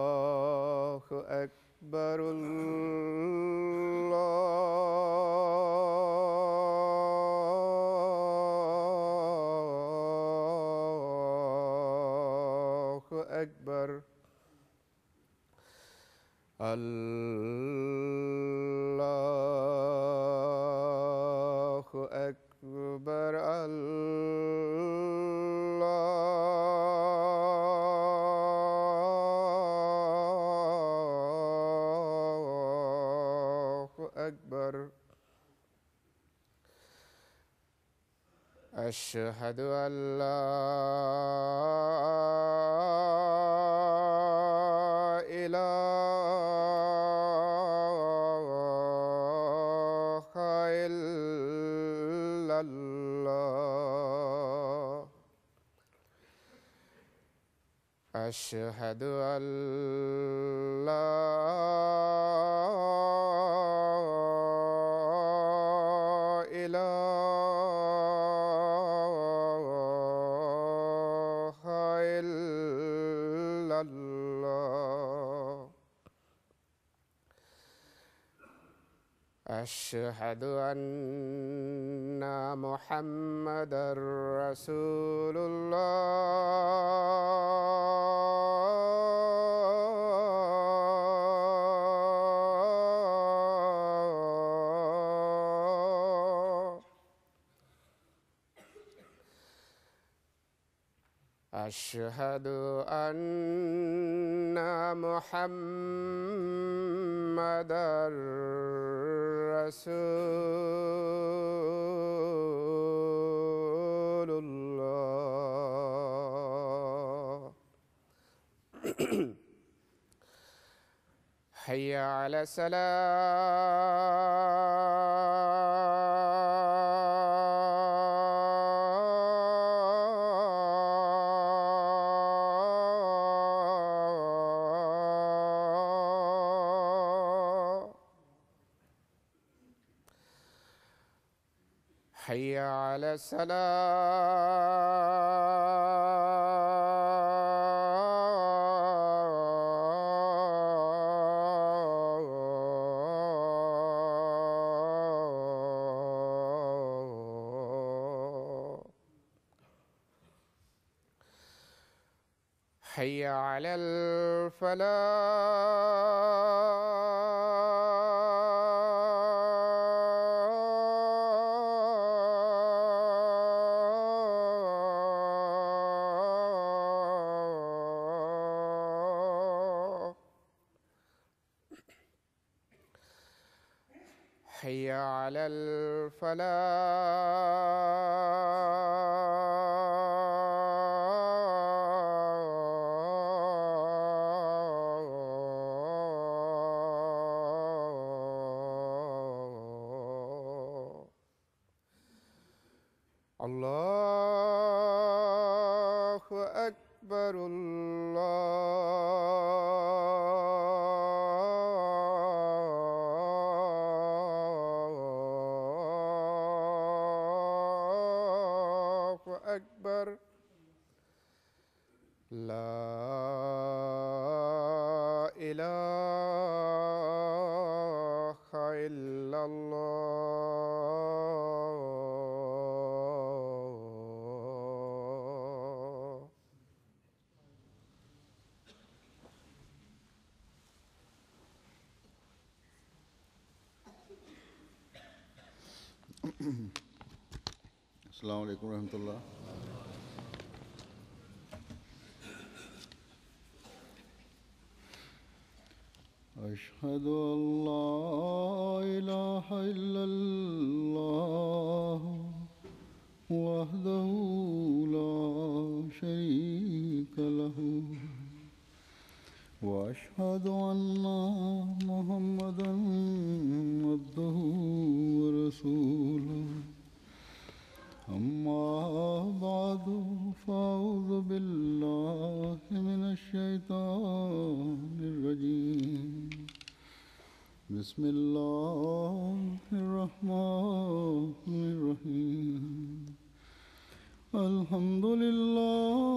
الله أكبر الله أكبر الله أكبر الله أكبر أشهد أن لا إله إلا الله أشهد أن لا إله إلا الله أشهد أن محمدًا رسول الله أشهد أن محمدًا رسول الله حي على الصلاة حي على الصلاة حي على الفلاح حي على الفلاح الله أكبر الله أكبر لا إله إلا الله السلام عليكم ورحمة الله. أشهد أن لا إله إلا الله وحده لا شريك له وأشهد أن محمدًا عبده ورسوله. أما بعد فأعوذ بالله من الشيطان الرجيم. بسم الله الرحمن الرحيم. الحمد لله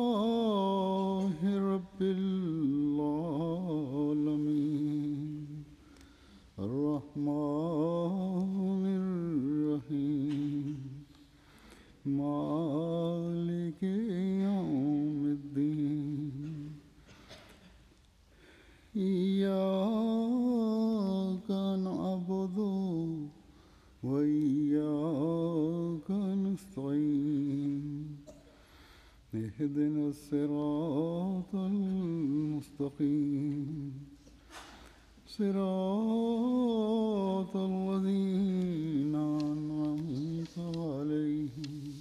الصراط المستقيم صراط الذين أنعمت عليهم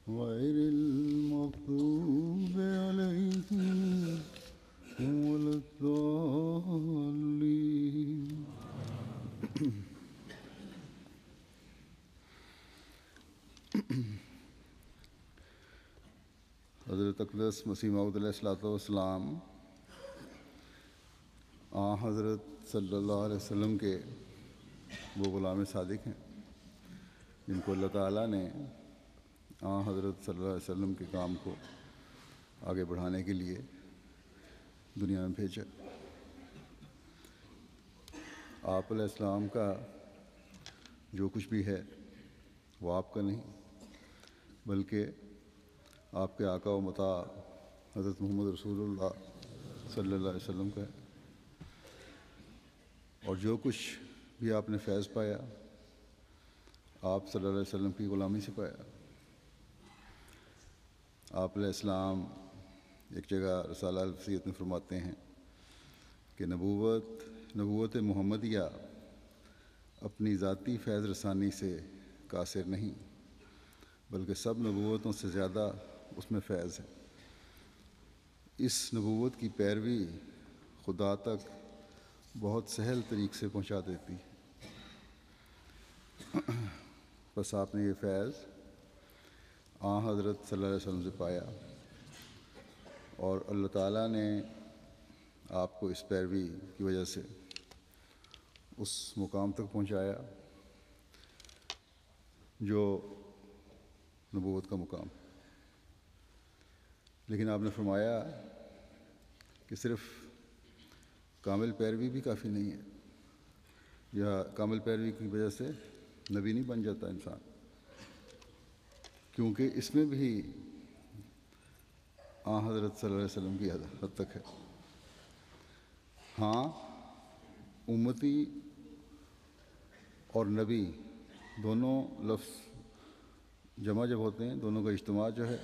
غير المغضوب عليهم ولا الضالين. حضرت اقدس مسیح موعود علیہ الصلوۃ والسلام حضرت صلی اللہ علیہ وسلم کے وہ غلام صادق ہیں جن کو اللہ تعالیٰ نے حضرت صلی اللہ علیہ وسلم کے کام کو آگے بڑھانے کے لیے دنیا میں بھیجا. آپ علیہ السلام کا جو کچھ بھی ہے وہ آپ کا نہیں بلکہ آپ کے آقا و مطاع حضرت محمد رسول اللہ صلی اللہ علیہ وسلم کا ہے. اور جو کچھ بھی آپ نے فیض پایا آپ صلی اللہ علیہ وسلم کی غلامی سے پایا. آپ علیہ السلام ایک جگہ رسالہ الوصیت میں فرماتے ہیں کہ نبوت محمدیہ اپنی ذاتی فیض رسانی سے قاصر نہیں بلکہ سب نبوتوں سے زیادہ اس میں فیض ہے. اس نبوت کی پیروی خدا تک بہت سہل طریق سے پہنچا دیتی ہے. بس آپ نے یہ فیض حضرت صلی اللہ علیہ وسلم سے پایا اور اللہ تعالیٰ نے آپ کو اس پیروی کی وجہ سے اس مقام تک پہنچایا جو نبوت کا مقام. لیکن آپ نے فرمایا کہ صرف کامل پیروی بھی کافی نہیں ہے یا کامل پیروی کی وجہ سے نبی نہیں بن جاتا انسان کیونکہ اس میں بھی حضرت صلی اللہ علیہ وسلم کی حد تک ہے. امتی اور نبی دونوں لفظ جمع جب ہوتے ہیں دونوں کا اجتماع جو ہے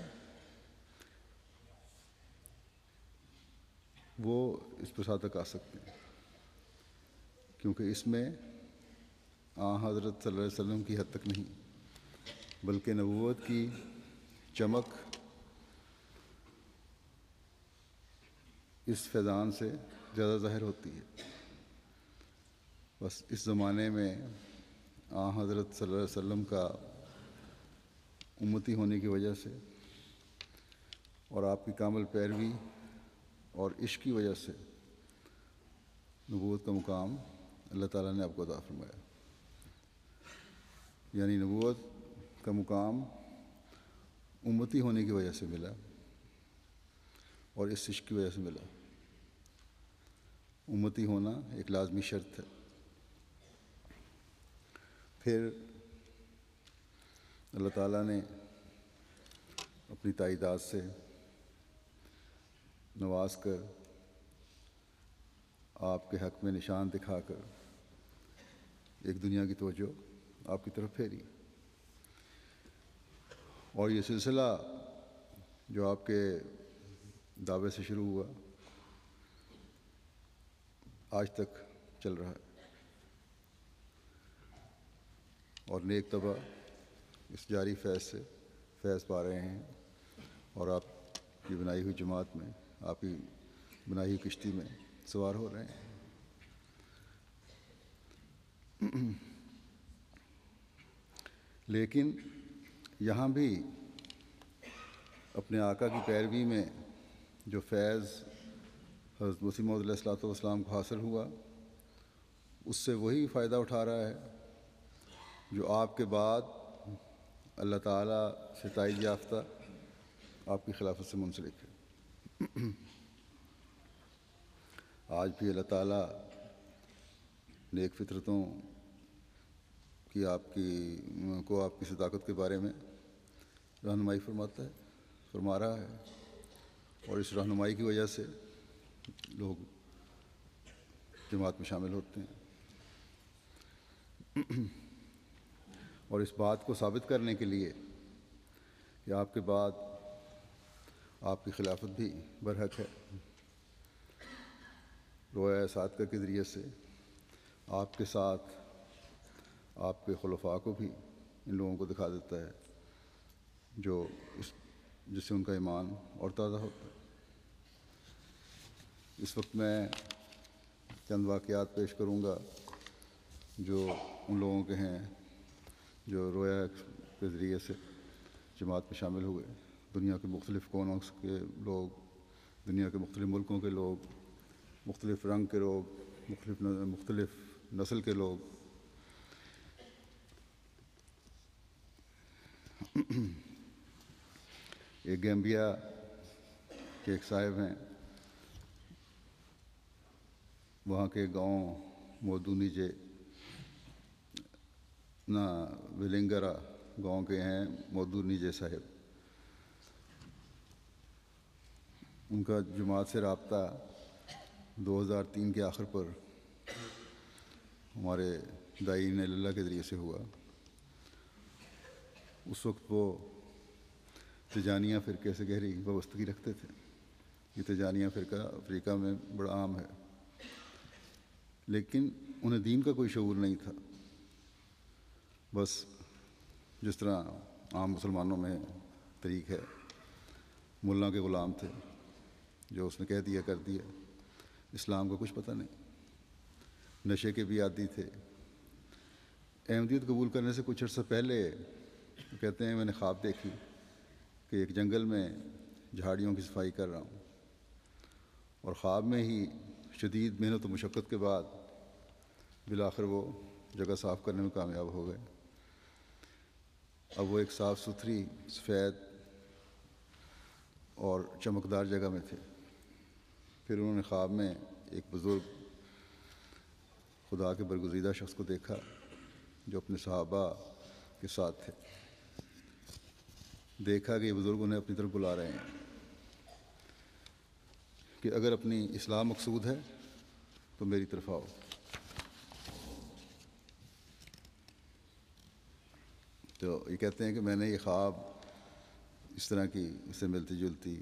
وہ اس پر ساتھ تک آ سکتے ہیں کیونکہ اس میں حضرت صلی اللہ علیہ وسلم کی حد تک نہیں بلکہ نبوت کی چمک اس فیضان سے زیادہ ظاہر ہوتی ہے. بس اس زمانے میں حضرت صلی اللہ علیہ وسلم کا امتی ہونے کی وجہ سے اور آپ کی کامل پیروی اور عشق کی وجہ سے نبوت کا مقام اللہ تعالیٰ نے آپ کو عطا فرمایا. یعنی نبوت کا مقام امتی ہونے کی وجہ سے ملا اور اس عشق کی وجہ سے ملا. امتی ہونا ایک لازمی شرط ہے. پھر اللہ تعالیٰ نے اپنی تائیدات سے نواز کر آپ کے حق میں نشان دکھا کر ایک دنیا کی توجہ آپ کی طرف پھیری. اور یہ سلسلہ جو آپ کے دعوے سے شروع ہوا آج تک چل رہا ہے اور نیک طبع اس جاری فیض سے فیض پا رہے ہیں اور آپ کی بنائی ہوئی جماعت میں آپ کی بنائی ہوئی کشتی میں سوار ہو رہے ہیں. لیکن یہاں بھی اپنے آقا کی پیروی میں جو فیض حضرت مسیح موعود علیہ الصلوۃ والسلام کو حاصل ہوا اس سے وہی فائدہ اٹھا رہا ہے جو آپ کے بعد اللہ تعالیٰ سے تائید یافتہ آپ کی خلافت سے منسلک ہے. آج بھی اللہ تعالیٰ نیک فطرتوں کی آپ کی صداقت کے بارے میں رہنمائی فرما رہا ہے اور اس رہنمائی کی وجہ سے لوگ جماعت میں شامل ہوتے ہیں. اور اس بات کو ثابت کرنے کے لیے کہ آپ کے بعد آپ کی خلافت بھی برحق ہے۔ رویا صادقہ کے ذریعے سے آپ کے ساتھ آپ کے خلفاء کو بھی ان لوگوں کو دکھا دیتا ہے جو جس سے ان کا ایمان اور تازہ ہوتا ہے۔ اس وقت میں چند واقعات پیش کروں گا جو ان لوگوں کے ہیں جو رویا کے ذریعے سے جماعت میں شامل ہوئے۔ دنیا کے مختلف کونوں کے لوگ، دنیا کے مختلف ملکوں کے لوگ، مختلف رنگ کے لوگ، مختلف نسل کے لوگ۔ ایک گیمبیا کے ایک صاحب ہیں، وہاں کے گاؤں مودونیجے نہ ولنگرا گاؤں کے ہیں مودونیجے صاحب۔ ان کا جماعت سے رابطہ 2003 کے آخر پر ہمارے داعین اللہ کے ذریعے سے ہوا۔ اس وقت وہ تجانیہ فرقے سے گہری وابستگی رکھتے تھے۔ یہ تجانیہ فرقہ افریقہ میں بڑا عام ہے، لیکن انہیں دین کا کوئی شعور نہیں تھا۔ بس جس طرح عام مسلمانوں میں طریق ہے، ملا کے غلام تھے، جو اس نے کہہ دیا کر دیا، اسلام کا کچھ پتہ نہیں۔ نشے کے بھی عادی تھے۔ احمدیت قبول کرنے سے کچھ عرصہ پہلے کہتے ہیں میں نے خواب دیکھی کہ ایک جنگل میں جھاڑیوں کی صفائی کر رہا ہوں، اور خواب میں ہی شدید محنت و مشقت کے بعد بالآخر وہ جگہ صاف کرنے میں کامیاب ہو گئے۔ اب وہ ایک صاف ستھری سفید اور چمکدار جگہ میں تھے۔ پھر انہوں نے خواب میں ایک بزرگ خدا کے برگزیدہ شخص کو دیکھا جو اپنے صحابہ کے ساتھ تھے۔ دیکھا کہ یہ بزرگ انہیں اپنی طرف بلا رہے ہیں کہ اگر اپنی اصلاح مقصود ہے تو میری طرف آؤ۔ تو یہ کہتے ہیں کہ میں نے یہ خواب اس طرح کی اس سے ملتی جلتی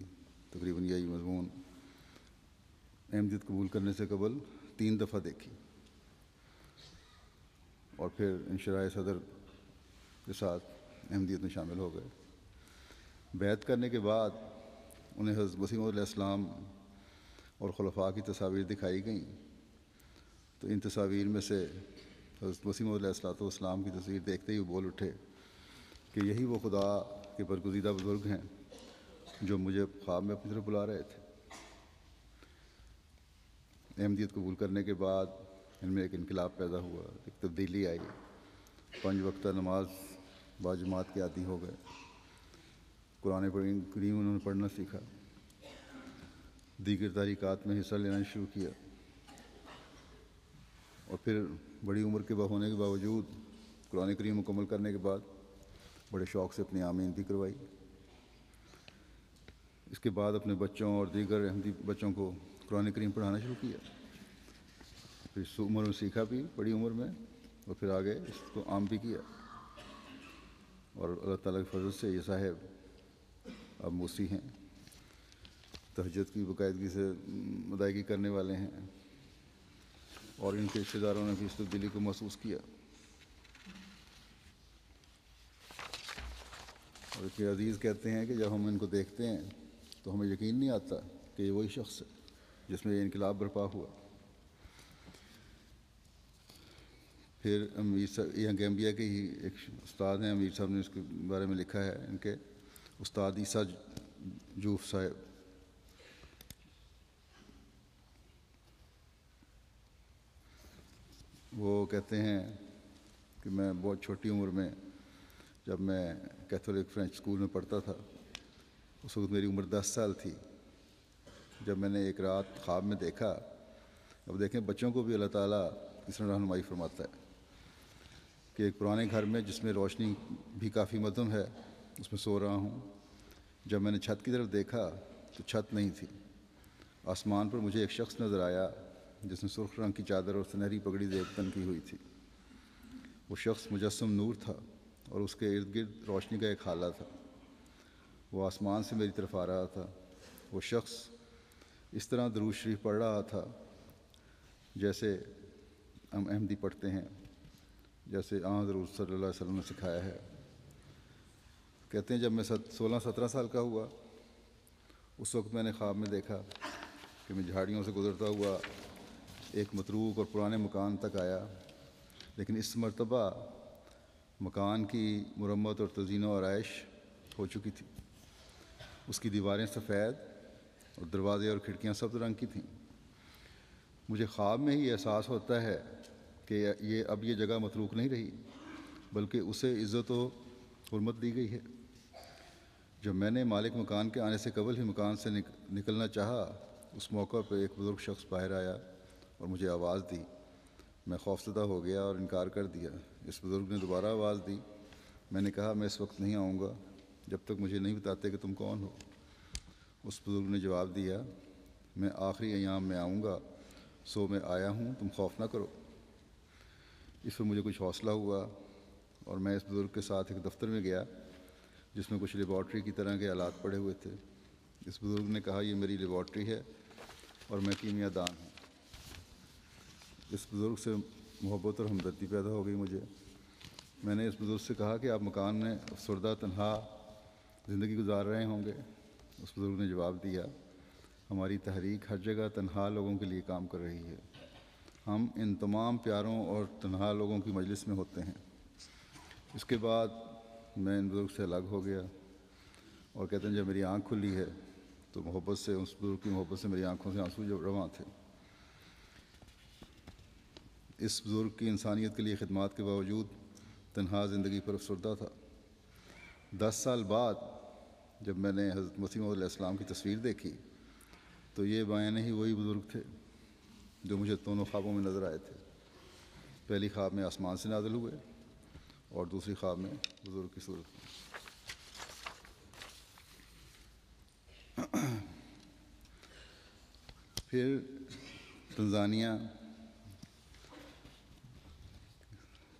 تقریباً یہی مضمون احمدیت قبول کرنے سے قبل 3 دفعہ دیکھی، اور پھر انشراح صدر کے ساتھ احمدیت میں شامل ہو گئے۔ بیعت کرنے کے بعد انہیں حضرت مسیح علیہ السلام اور خلفاء کی تصاویر دکھائی گئیں، تو ان تصاویر میں سے حضرت مسیح علیہ السلام کی تصویر دیکھتے ہی وہ بول اٹھے کہ یہی وہ خدا کے برگزیدہ بزرگ ہیں جو مجھے خواب میں اپنی طرف بلا رہے تھے۔ احمدیت قبول کرنے کے بعد ان میں ایک انقلاب پیدا ہوا، ایک تبدیلی آئی۔ 5 وقتہ نماز باجماعت کے عادی ہو گئے۔ قرآن کریم انہوں نے پڑھنا سیکھا، دیگر تحریکات میں حصہ لینا شروع کیا، اور پھر بڑی عمر کے ہونے کے باوجود قرآن کریم مکمل کرنے کے بعد بڑے شوق سے اپنی آمین بھی کروائی۔ اس کے بعد اپنے بچوں اور دیگر احمدی بچوں کو قرآن کریم پڑھانا شروع کیا۔ پھر اس عمر میں سیکھا بھی، بڑی عمر میں، اور پھر آگے اس کو عام بھی کیا، اور اللہ تعالیٰ کے فضل سے یہ صاحب اب موسی ہیں، تہجد کی باقاعدگی سے ادائیگی کرنے والے ہیں، اور ان کے رشتہ داروں نے بھی اس تبدیلی کو محسوس کیا۔ اور ایک عزیز کہتے ہیں کہ جب ہم ان کو دیکھتے ہیں تو ہمیں یقین نہیں آتا کہ یہ وہی شخص ہے جس میں یہ انقلاب برپا ہوا۔ پھر امیر صاحب، یہ گیمبیا کے ہی ایک استاد ہیں، امیر صاحب نے اس کے بارے میں لکھا ہے، ان کے استاد عیسیٰ جوف صاحب۔ وہ کہتے ہیں کہ میں بہت چھوٹی عمر میں، جب میں کیتھولک فرینچ اسکول میں پڑھتا تھا، اس وقت میری عمر 10 سال تھی، جب میں نے ایک رات خواب میں دیکھا۔ اب دیکھیں بچوں کو بھی اللہ تعالیٰ کس طرح رہنمائی فرماتا ہے کہ ایک پرانے گھر میں جس میں روشنی بھی کافی مدھم ہے، اس میں سو رہا ہوں۔ جب میں نے چھت کی طرف دیکھا تو چھت نہیں تھی۔ آسمان پر مجھے ایک شخص نظر آیا جس نے سرخ رنگ کی چادر اور سنہری پگڑی زیب کی ہوئی تھی۔ وہ شخص مجسم نور تھا اور اس کے ارد گرد روشنی کا ایک حالہ تھا۔ وہ آسمان سے میری طرف آ رہا تھا وہ شخص اس طرح درود شریف پڑھ رہا تھا جیسے ہم احمدی پڑھتے ہیں، جیسے حضور صلی اللہ علیہ وسلم نے سکھایا ہے۔ کہتے ہیں جب میں 16-17 سال کا ہوا، اس وقت میں نے خواب میں دیکھا کہ میں جھاڑیوں سے گزرتا ہوا ایک متروک اور پرانے مکان تک آیا، لیکن اس مرتبہ مکان کی مرمت اور تزئین و آرائش ہو چکی تھی۔ اس کی دیواریں سفید اور دروازے اور کھڑکیاں سبز رنگ کی تھیں۔ مجھے خواب میں ہی احساس ہوتا ہے کہ اب یہ جگہ متروک نہیں رہی، بلکہ اسے عزت و حرمت دی گئی ہے۔ جب میں نے مالک مکان کے آنے سے قبل ہی مکان سے نکلنا چاہا، اس موقع پہ ایک بزرگ شخص باہر آیا اور مجھے آواز دی۔ میں خوفزدہ ہو گیا اور انکار کر دیا۔ اس بزرگ نے دوبارہ آواز دی۔ میں نے کہا میں اس وقت نہیں آؤں گا جب تک مجھے نہیں بتاتے کہ تم کون ہو۔ اس بزرگ نے جواب دیا، میں آخری ایام میں آؤں گا، سو میں آیا ہوں، تم خوف نہ کرو۔ اس پر مجھے کچھ حوصلہ ہوا اور میں اس بزرگ کے ساتھ ایک دفتر میں گیا جس میں کچھ لیبارٹری کی طرح کے آلات پڑے ہوئے تھے۔ اس بزرگ نے کہا یہ میری لیبارٹری ہے اور میں کیمیا دان ہوں۔ اس بزرگ سے محبت اور ہمدردی پیدا ہو گئی مجھے۔ میں نے اس بزرگ سے کہا کہ آپ مکان میں افسردہ تنہا زندگی گزار رہے ہوں گے۔ اس بزرگ نے جواب دیا، ہماری تحریک ہر جگہ تنہا لوگوں کے لیے کام کر رہی ہے۔ ہم ان تمام پیاروں اور تنہا لوگوں کی مجلس میں ہوتے ہیں۔ اس کے بعد میں ان بزرگ سے الگ ہو گیا اور کہتے ہیں جب میری آنکھ کھلی ہے تو محبت سے، اس بزرگ کی محبت سے میری آنکھوں سے آنسو رواں تھے۔ اس بزرگ کی انسانیت کے لیے خدمات کے باوجود تنہا زندگی پر افسردہ تھا۔ 10 سال بعد جب میں نے حضرت مسیح موعود علیہ السلام کی تصویر دیکھی تو یہ بائیں ہی وہی بزرگ تھے جو مجھے دونوں خوابوں میں نظر آئے تھے۔ پہلی خواب میں آسمان سے نازل ہوئے اور دوسری خواب میں بزرگ کی صورت میں۔ پھر تنزانیہ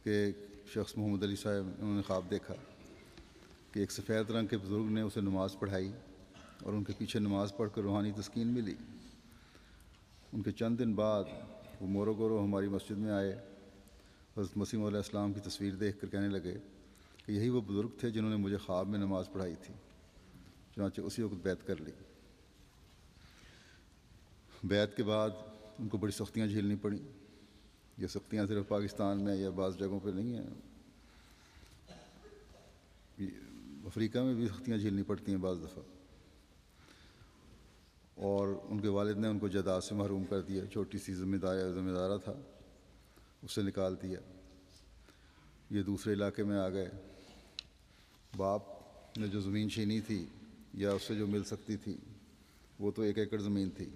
کے ایک شخص محمد علی صاحب، انہوں نے خواب دیکھا کہ ایک سفید رنگ کے بزرگ نے اسے نماز پڑھائی اور ان کے پیچھے نماز پڑھ کر روحانی تسکین ملی۔ ان کے چند دن بعد وہ مورو گورو ہماری مسجد میں آئے۔ حضرت مسیح موعود علیہ السلام کی تصویر دیکھ کر کہنے لگے کہ یہی وہ بزرگ تھے جنہوں نے مجھے خواب میں نماز پڑھائی تھی۔ چنانچہ اسی وقت بیعت کر لی۔ بیعت کے بعد ان کو بڑی سختیاں جھیلنی پڑیں۔ یہ سختیاں صرف پاکستان میں یا بعض جگہوں پہ نہیں ہیں، افریقہ میں بھی سختیاں جھیلنی پڑتی ہیں بعض دفعہ۔ اور ان کے والد نے ان کو جائیداد سے محروم کر دیا۔ چھوٹی سی ذمہ دارہ تھا، اس سے نکال دیا۔ یہ دوسرے علاقے میں آ گئے۔ باپ نے جو زمین چھینی تھی یا اس سے جو مل سکتی تھی وہ تو 1 ایکڑ زمین تھی۔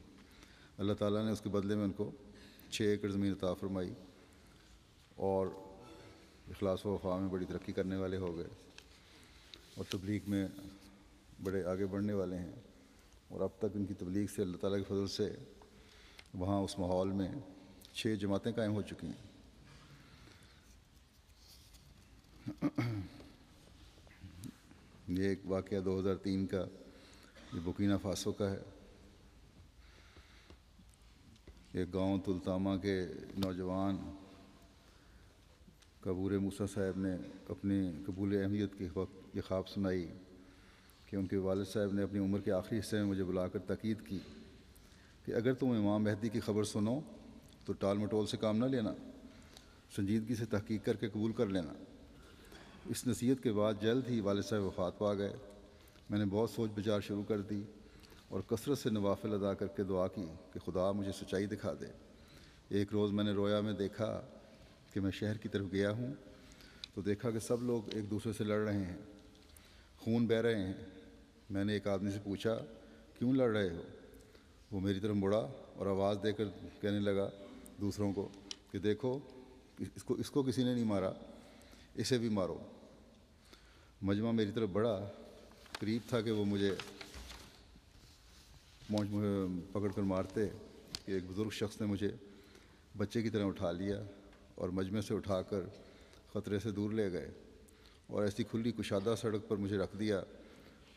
اللہ تعالیٰ نے اس کے بدلے میں ان کو 6 ایکڑ زمین عطا فرمائی اور اخلاص و وفا میں بڑی ترقی کرنے والے ہو گئے اور تبلیغ میں بڑے آگے بڑھنے والے ہیں۔ اور اب تک ان کی تبلیغ سے اللہ تعالیٰ کے فضل سے وہاں اس ماحول میں 6 جماعتیں قائم ہو چکی ہیں۔ یہ ایک واقعہ 2003 کا، یہ بورکینا فاسو کا ہے۔ ایک گاؤں تلتامہ کے نوجوان کبور موسیٰ صاحب نے اپنی قبول احمدیت کی یہ خواب سنائی کہ ان کے والد صاحب نے اپنی عمر کے آخری حصے میں مجھے بلا کر تاکید کی کہ اگر تم امام مہدی کی خبر سنو تو ٹال مٹول سے کام نہ لینا، سنجیدگی سے تحقیق کر کے قبول کر لینا۔ اس نصیحت کے بعد جلد ہی والد صاحب وفات پا گئے۔ میں نے بہت سوچ بچار شروع کر دی اور کثرت سے نوافل ادا کر کے دعا کی کہ خدا مجھے سچائی دکھا دے۔ ایک روز میں نے رویا میں دیکھا کہ میں شہر کی طرف گیا ہوں تو دیکھا کہ سب لوگ ایک دوسرے سے لڑ رہے ہیں، خون بہہ رہے ہیں۔ میں نے ایک آدمی سے پوچھا کیوں لڑ رہے ہو؟ وہ میری طرف مڑا اور آواز دے کر کہنے لگا دوسروں کو کہ دیکھو اس کو کسی نے نہیں مارا، اسے بھی مارو۔ مجمع میری طرف بڑا قریب تھا کہ وہ مجھے پکڑ کر مارتے کہ ایک بزرگ شخص نے مجھے بچے کی طرح اٹھا لیا اور مجمع سے اٹھا کر خطرے سے دور لے گئے اور ایسی کھلی کشادہ سڑک پر مجھے رکھ دیا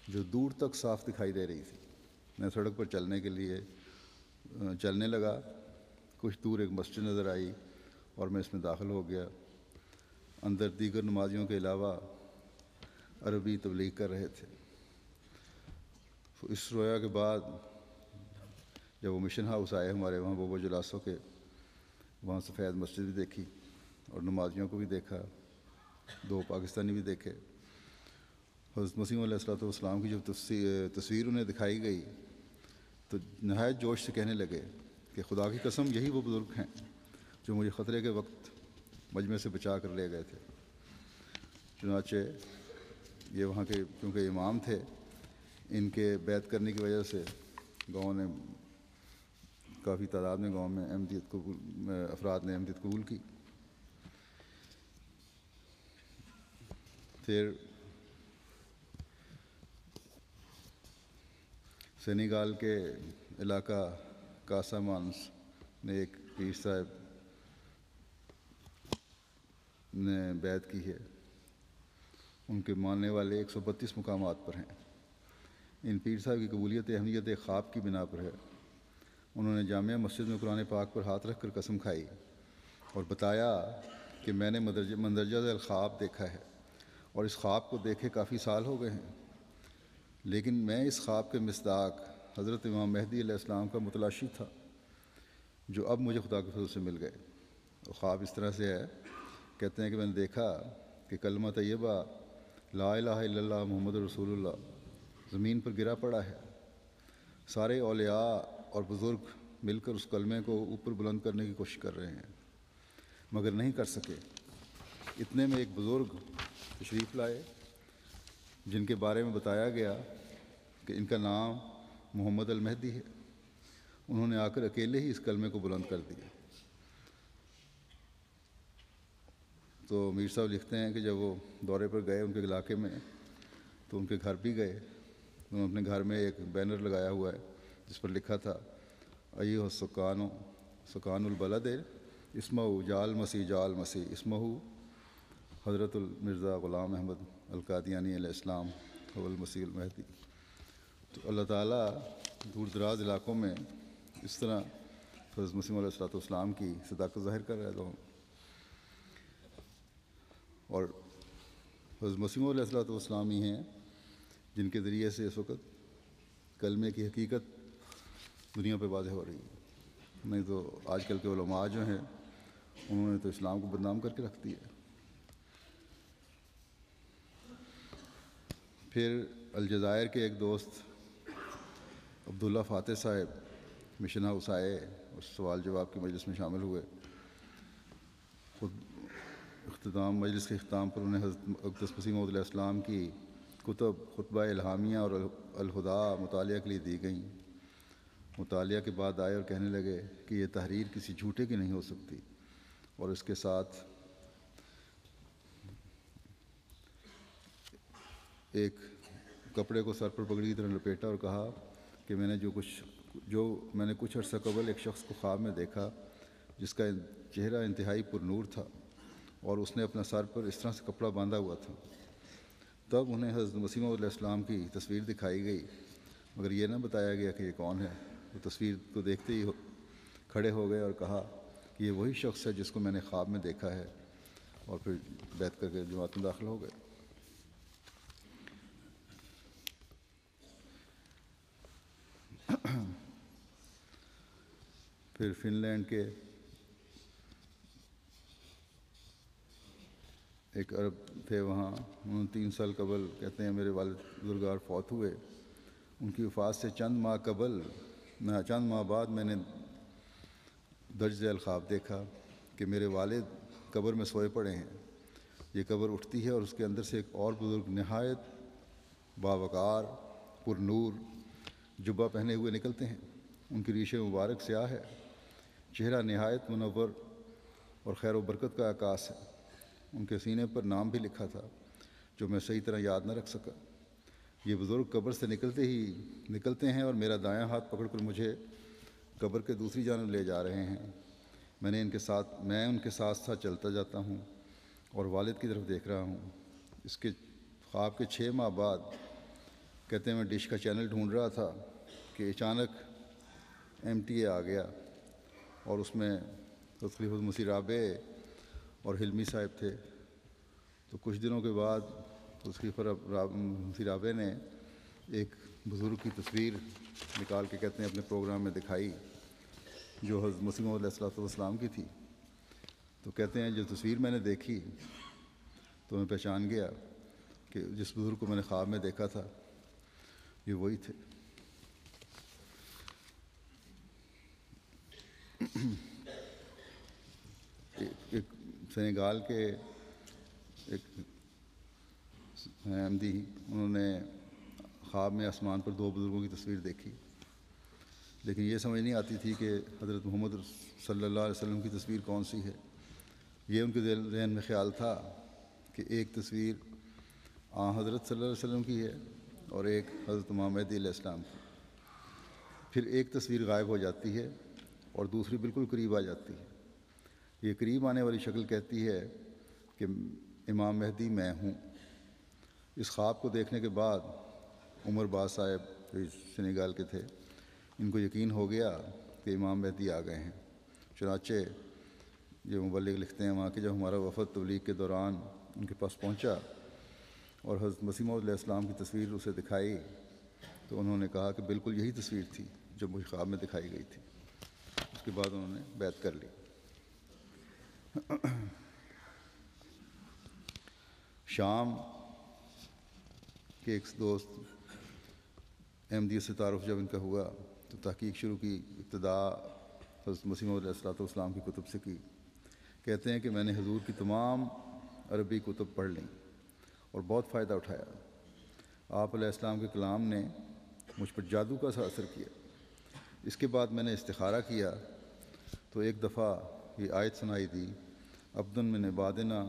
جو دور تک صاف دکھائی دے رہی تھی۔ میں سڑک پر چلنے کے لیے چلنے لگا. کچھ دور ایک مسجد نظر آئی اور میں اس میں داخل ہو گیا. اندر دیگر نمازیوں کے علاوہ عربی تبلیغ کر رہے تھے. اس رویا کے بعد جب وہ مشن ہاؤس آئے ہمارے وہاں بوبو جلاسوں کے، وہاں سفید مسجد بھی دیکھی اور نمازیوں کو بھی دیکھا، 2 پاکستانی بھی دیکھے. حضرت مسیح علیہ الصلوۃ والسلام کی جب تصویر انہیں دکھائی گئی تو نہایت جوش سے کہنے لگے کہ خدا کی قسم یہی وہ بزرگ ہیں جو مجھے خطرے کے وقت مجمع سے بچا کر لے گئے تھے. چنانچہ یہ وہاں کے کیونکہ امام تھے، ان کے بیعت کرنے کی وجہ سے گاؤں نے کافی تعداد میں گاؤں میں افراد نے احمدیت قبول کی. پھر سینیگال کے علاقہ کاسامانس میں ایک پیر صاحب نے بیعت کی ہے. ان کے ماننے والے 132 مقامات پر ہیں. ان پیر صاحب کی قبولیت اہمیت ایک خواب کی بنا پر ہے. انہوں نے جامعہ مسجد میں قرآن پاک پر ہاتھ رکھ کر قسم کھائی اور بتایا کہ میں نے مندرجہ ذیل خواب دیکھا ہے اور اس خواب کو دیکھے کافی سال ہو گئے ہیں، لیکن میں اس خواب کے مصداق حضرت امام مہدی علیہ السلام کا متلاشی تھا جو اب مجھے خدا کے فضل سے مل گئے. اور خواب اس طرح سے ہے، کہتے ہیں کہ میں نے دیکھا کہ کلمہ طیبہ لا الہ الا اللہ محمد رسول اللہ زمین پر گرا پڑا ہے. سارے اولیاء اور بزرگ مل کر اس کلمے کو اوپر بلند کرنے کی کوشش کر رہے ہیں مگر نہیں کر سکے. اتنے میں ایک بزرگ تشریف لائے جن کے بارے میں بتایا گیا کہ ان کا نام محمد المہدی ہے. انہوں نے آ کر اکیلے ہی اس کلمے کو بلند کر دیا. تو میر صاحب لکھتے ہیں کہ جب وہ دورے پر گئے ان کے علاقے میں تو ان کے گھر بھی گئے. انہوں نے اپنے گھر میں ایک بینر لگایا ہوا ہے جس پر لکھا تھا ایھا سکان البلد اسمہ جال مسیح اسمہ حضرت المرزا غلام احمد القادیانی علیہ السلام هو المسیح المہدی. تو اللہ تعالیٰ دور دراز علاقوں میں اس طرح حضرت مسیح علیہ السلام کی صداقت ظاہر کر رہے تھے. اور حضرت مسیح علیہ السلام ہی ہیں جن کے ذریعے سے اس وقت کلمے کی حقیقت دنیا پہ واضح ہو رہی ہے. نہیں تو آج کل کے علماء جو ہیں انہوں نے تو اسلام کو بدنام کر کے رکھ دیا. پھر الجزائر کے ایک دوست عبداللہ فاتح صاحب مشن ہاؤس آئے اور سوال جواب کی مجلس میں شامل ہوئے. مجلس کے اختتام پر انہیں حضرت اقدس مسیح موعود علیہ السلام کی کتب خطبہ الہامیہ اور الہدا مطالعہ کے لیے دی گئیں. مطالعہ کے بعد آئے اور کہنے لگے کہ یہ تحریر کسی جھوٹے کی نہیں ہو سکتی، اور اس کے ساتھ ایک کپڑے کو سر پر پگڑی کی طرح لپیٹا اور کہا کہ میں نے کچھ عرصہ قبل ایک شخص کو خواب میں دیکھا جس کا چہرہ انتہائی پر نور تھا اور اس نے اپنا سر پر اس طرح سے کپڑا باندھا ہوا تھا. تب انہیں حضرت مسیح علیہ السلام کی تصویر دکھائی گئی مگر یہ نہ بتایا گیا کہ یہ کون ہے. وہ تصویر کو دیکھتے ہی کھڑے ہو گئے اور کہا کہ یہ وہی شخص ہے جس کو میں نے خواب میں دیکھا ہے، اور پھر بیعت کر کے جماعت میں داخل ہو گئے. پھر فن لینڈ کے ایک عرب تھے وہاں، انہوں نے 3 سال قبل کہتے ہیں میرے والد بزرگوار فوت ہوئے. ان کی وفات سے چند ماہ بعد میں نے درج ذیل خواب دیکھا کہ میرے والد قبر میں سوئے پڑے ہیں. یہ قبر اٹھتی ہے اور اس کے اندر سے ایک اور بزرگ نہایت باوقار پر نور جبہ پہنے ہوئے نکلتے ہیں. ان کی ریش مبارک سیاہ ہے، چہرہ نہایت منور اور خیر و برکت کا عکاس ہے. ان کے سینے پر نام بھی لکھا تھا جو میں صحیح طرح یاد نہ رکھ سکا. یہ بزرگ قبر سے نکلتے ہیں اور میرا دایاں ہاتھ پکڑ کر مجھے قبر کے دوسری جانب لے جا رہے ہیں. میں ان کے ساتھ چلتا جاتا ہوں اور والد کی طرف دیکھ رہا ہوں. اس کے خواب کے 6 ماہ بعد کہتے ہیں میں ڈش کا چینل ڈھونڈ رہا تھا کہ اچانک MTA آ گیا اور اس میں خلیفۃ مسیح رابع اور حلمی صاحب تھے. تو کچھ دنوں کے بعد خلیفۃ مسیح رابع نے ایک بزرگ کی تصویر نکال کے کہتے ہیں اپنے پروگرام میں دکھائی جو حضرت مسیح موعود علیہ السلام کی تھی. تو کہتے ہیں جو تصویر میں نے دیکھی تو میں پہچان گیا کہ جس بزرگ کو میں نے خواب میں دیکھا تھا یہ وہی تھے. ایک سینیگال کے ایک احمدی انہوں نے خواب میں آسمان پر 2 بزرگوں کی تصویر دیکھی، لیکن یہ سمجھ نہیں آتی تھی کہ حضرت محمد صلی اللہ علیہ وسلم کی تصویر کون سی ہے. یہ ان کے ذہن میں خیال تھا کہ ایک تصویر حضرت صلی اللہ علیہ وسلم کی ہے اور ایک حضرت امام مہدی علیہ السلام کی. پھر ایک تصویر غائب ہو جاتی ہے اور دوسری بالکل قریب آ جاتی ہے. یہ قریب آنے والی شکل کہتی ہے کہ امام مہدی میں ہوں. اس خواب کو دیکھنے کے بعد عمر باز صاحب جو سینیگال کے تھے ان کو یقین ہو گیا کہ امام مہدی آ گئے ہیں. چنانچہ جو مبلغ لکھتے ہیں وہاں کہ جب ہمارا وفد تبلیغ کے دوران ان کے پاس پہنچا اور حضرت مسیح موعود علیہ السلام کی تصویر اسے دکھائی تو انہوں نے کہا کہ بالکل یہی تصویر تھی جو مجھے خواب میں دکھائی گئی تھی. اس کے بعد انہوں نے بیعت کر لی. شام کے ایک دوست احمدیت سے تعارف جب ان کا ہوا تو تحقیق شروع کی. ابتدا حضرت مسیح موعود علیہ السلام کی کتب سے کی. کہتے ہیں کہ میں نے حضور کی تمام عربی کتب پڑھ لیں اور بہت فائدہ اٹھایا. آپ علیہ السلام کے کلام نے مجھ پر جادو کا سا اثر کیا. اس کے بعد میں نے استخارہ کیا تو ایک دفعہ یہ آیت سنائی دی عبدن من عبادنا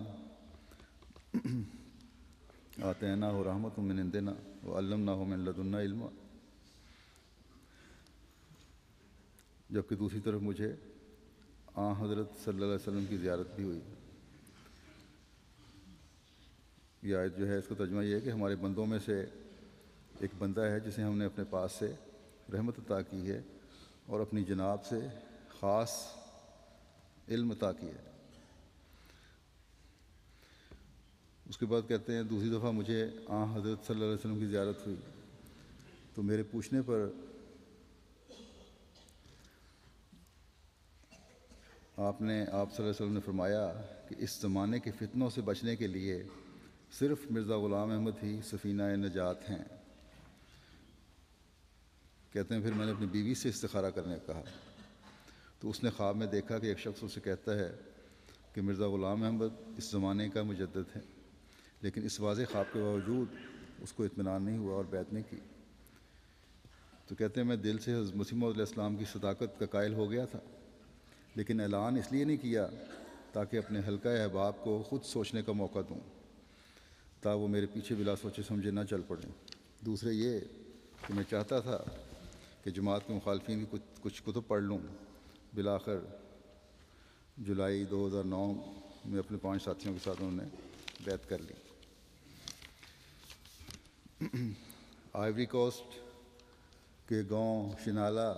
آتیناہ رحمۃ من عندنا وعلمناہ من لدنا علما. جبکہ دوسری طرف مجھے حضرت صلی اللہ علیہ وسلم کی زیارت بھی ہوئی. یہ آیت جو ہے اس کا ترجمہ یہ ہے کہ ہمارے بندوں میں سے ایک بندہ ہے جسے ہم نے اپنے پاس سے رحمت عطا کی ہے اور اپنی جناب سے خاص علم عطا کیا ہے. اس کے بعد کہتے ہیں دوسری دفعہ مجھے حضرت صلی اللہ علیہ وسلم کی زیارت ہوئی تو میرے پوچھنے پر آپ صلی اللہ علیہ وسلم نے فرمایا کہ اس زمانے کے فتنوں سے بچنے کے لیے صرف مرزا غلام احمد ہی سفینہ نجات ہیں. کہتے ہیں پھر میں نے اپنی بیوی سے استخارہ کرنے کو کہا تو اس نے خواب میں دیکھا کہ ایک شخص اسے کہتا ہے کہ مرزا غلام احمد اس زمانے کا مجدد ہے، لیکن اس واضح خواب کے باوجود اس کو اطمینان نہیں ہوا اور بیعت نہیں کی. تو کہتے ہیں میں دل سے حضرت مسیح موعود علیہ السلام کی صداقت کا قائل ہو گیا تھا، لیکن اعلان اس لیے نہیں کیا تاکہ اپنے حلقہ احباب کو خود سوچنے کا موقع دوں تا وہ میرے پیچھے بلا سوچے سمجھے نہ چل پڑیں. دوسرے یہ کہ میں چاہتا تھا کہ جماعت کے مخالفین کی کچھ کتب پڑھ لوں. بالآخر جولائی 2009 میں اپنے 5 ساتھیوں کے ساتھ انہوں نے بیعت کر لی. آئیوری کوسٹ کے گاؤں شنالا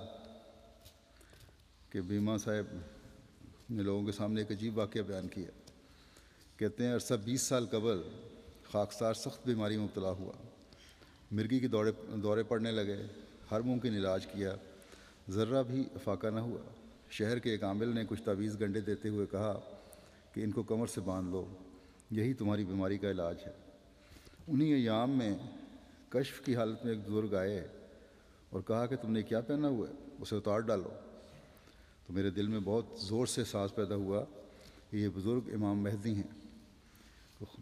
کہ بیما صاحب نے لوگوں کے سامنے ایک عجیب واقعہ بیان کیا. کہتے ہیں عرصہ 20 سال قبل خاکسار سخت بیماری میں مبتلا ہوا. مرگی کے دورے پڑنے لگے. ہر ممکن علاج کیا، ذرہ بھی افاقہ نہ ہوا. شہر کے ایک عامل نے کچھ تعویذ گنڈے دیتے ہوئے کہا کہ ان کو کمر سے باندھ لو، یہی تمہاری بیماری کا علاج ہے. انہی ایام میں کشف کی حالت میں ایک بزرگ آئے اور کہا کہ تم نے کیا پہنا ہوا ہے، اسے اتار ڈالو. تو میرے دل میں بہت زور سے احساس پیدا ہوا کہ یہ بزرگ امام مہدی ہیں.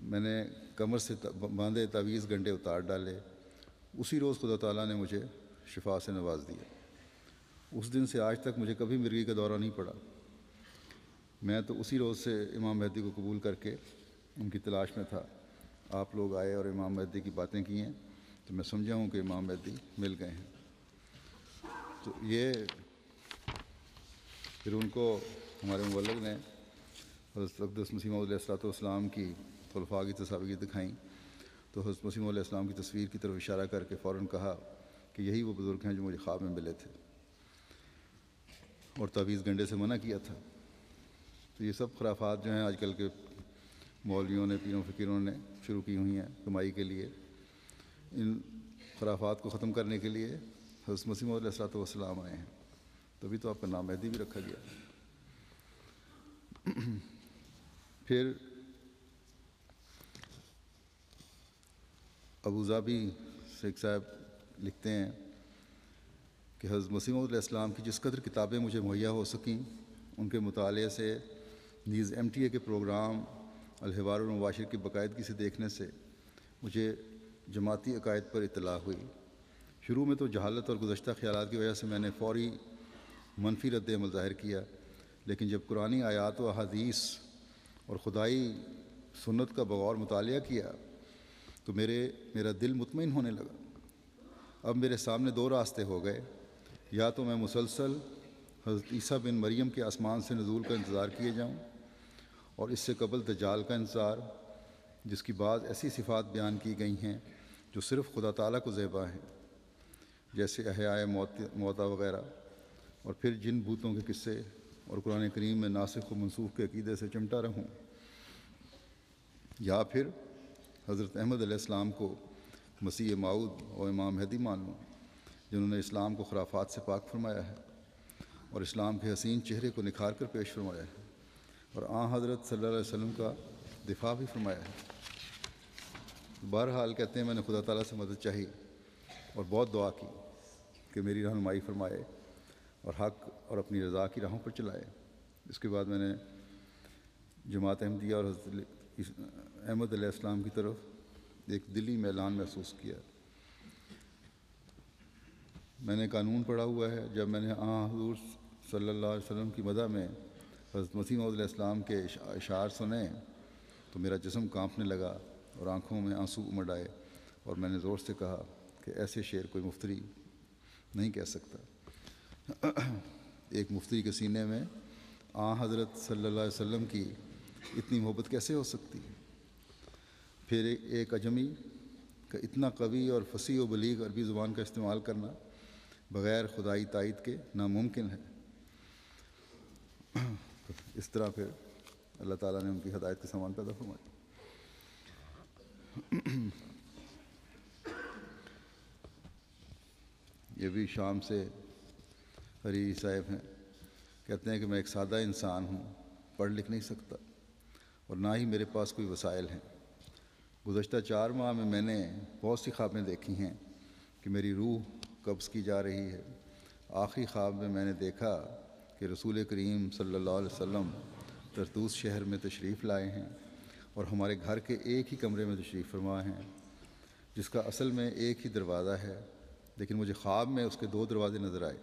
میں نے کمر سے باندھے تعویذ گنڈے اتار ڈالے. اسی روز خدا تعالیٰ نے مجھے شفا سے نواز دیا. اس دن سے آج تک مجھے کبھی مرگی کا دورہ نہیں پڑا. میں تو اسی روز سے امام مہدی کو قبول کر کے ان کی تلاش میں تھا. آپ لوگ آئے اور امام مہدی کی باتیں کی ہیں تو میں سمجھا ہوں کہ امام مہدی مل گئے ہیں. تو یہ پھر ان کو ہمارے مبلغ نے حضرت اقدس مسیح موعود علیہ السلام کی خلفاء کی تصاویر دکھائیں تو حضرت مسیح موعود علیہ السلام کی تصویر کی طرف اشارہ کر کے فوراً کہا کہ یہی وہ بزرگ ہیں جو مجھے خواب میں ملے تھے اور تعویذ گنڈے سے منع کیا تھا۔ تو یہ سب خرافات جو ہیں آج کل کے مولویوں نے، پیروں فقیروں نے شروع کی ہوئی ہیں کمائی کے لیے، ان خرافات کو ختم کرنے کے لیے حضرت مسیح موعود علیہ الصلوۃ والسلام آئے ہیں، تبھی تو آپ کا نام مہدی بھی رکھا گیا۔ پھر ابوظہبی شیخ صاحب لکھتے ہیں کہ حضرت مسیح موعود علیہ السلام کی جس قدر کتابیں مجھے مہیا ہو سکیں، ان کے مطالعے سے، نیز MTA کے پروگرام الحوار المباشر کی باقاعدگی سے دیکھنے سے مجھے جماعتی عقائد پر اطلاع ہوئی۔ شروع میں تو جہالت اور گزشتہ خیالات کی وجہ سے میں نے فوری منفی رد عمل ظاہر کیا، لیکن جب قرآنی آیات و احادیث اور خدائی سنت کا بغور مطالعہ کیا تو میرا دل مطمئن ہونے لگا۔ اب میرے سامنے دو راستے ہو گئے، یا تو میں مسلسل حضرت عیسیٰ بن مریم کے آسمان سے نزول کا انتظار کیے جاؤں، اور اس سے قبل دجال کا انتظار، جس کی بعض ایسی صفات بیان کی گئی ہیں جو صرف خدا تعالیٰ کو زیبا ہیں، جیسے احیاء موتا وغیرہ، اور پھر جن بھوتوں کے قصے اور قرآن کریم میں ناسخ و منسوخ کے عقیدے سے چمٹا رہوں، یا پھر حضرت احمد علیہ السلام کو مسیح موعود اور امام مہدی مان لوں، جنہوں نے اسلام کو خرافات سے پاک فرمایا ہے اور اسلام کے حسین چہرے کو نکھار کر پیش فرمایا ہے، اور حضرت صلی اللہ علیہ وسلم کا دفاع بھی فرمایا ہے۔ بہرحال کہتے ہیں میں نے خدا تعالیٰ سے مدد چاہی اور بہت دعا کی کہ میری رہنمائی فرمائے اور حق اور اپنی رضا کی راہوں پر چلائے۔ اس کے بعد میں نے جماعت احمدیہ اور حضرت احمد علیہ السلام کی طرف ایک دلی میلان محسوس کیا۔ میں نے قانون پڑھا ہوا ہے، جب میں نے حضور صلی اللہ علیہ وسلم کی مدح میں حضرت مسیح موعود علیہ السلام کے اشعار سنے تو میرا جسم کانپنے لگا اور آنکھوں میں آنسو امڈ آئے، اور میں نے زور سے کہا کہ ایسے شعر کوئی مفتری نہیں کہہ سکتا۔ ایک مفتری کے سینے میں حضرت صلی اللہ علیہ وسلم کی اتنی محبت کیسے ہو سکتی؟ پھر ایک اجمی کا اتنا قوی اور فصیح و بلیغ عربی زبان کا استعمال کرنا بغیر خدائی تائید کے ناممکن ہے۔ اس طرح پھر اللہ تعالیٰ نے ان کی ہدایت کے سامان پیدا فرمایا۔ یہ بھی شام سے حریری صاحب ہیں، کہتے ہیں کہ میں ایک سادہ انسان ہوں، پڑھ لکھ نہیں سکتا اور نہ ہی میرے پاس کوئی وسائل ہیں۔ گزشتہ 4 ماہ میں نے بہت سی خوابیں دیکھی ہیں کہ میری روح قبض کی جا رہی ہے۔ آخری خواب میں نے دیکھا کہ رسول کریم صلی اللہ علیہ وسلم طرطوس شہر میں تشریف لائے ہیں اور ہمارے گھر کے ایک ہی کمرے میں تشریف فرما ہیں، جس کا اصل میں ایک ہی دروازہ ہے، لیکن مجھے خواب میں اس کے 2 دروازے نظر آئے،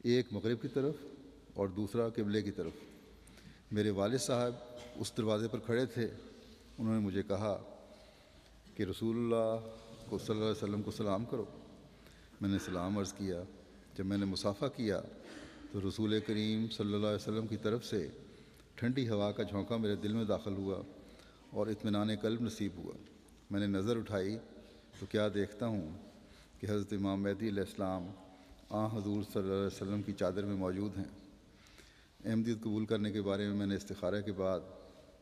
ایک مغرب کی طرف اور دوسرا قبلے کی طرف۔ میرے والد صاحب اس دروازے پر کھڑے تھے۔ انہوں نے مجھے کہا کہ رسول اللہ کو صلی اللہ علیہ وسلم کو سلام کرو۔ میں نے سلام عرض کیا۔ جب میں نے مصافحہ کیا تو رسول کریم صلی اللہ علیہ وسلم کی طرف سے ٹھنڈی ہوا کا جھونکا میرے دل میں داخل ہوا اور اطمینان قلب نصیب ہوا۔ میں نے نظر اٹھائی تو کیا دیکھتا ہوں کہ حضرت امام مہدی علیہ السلام حضور صلی اللہ علیہ وسلم کی چادر میں موجود ہیں۔ احمدیت قبول کرنے کے بارے میں نے استخارہ کے بعد،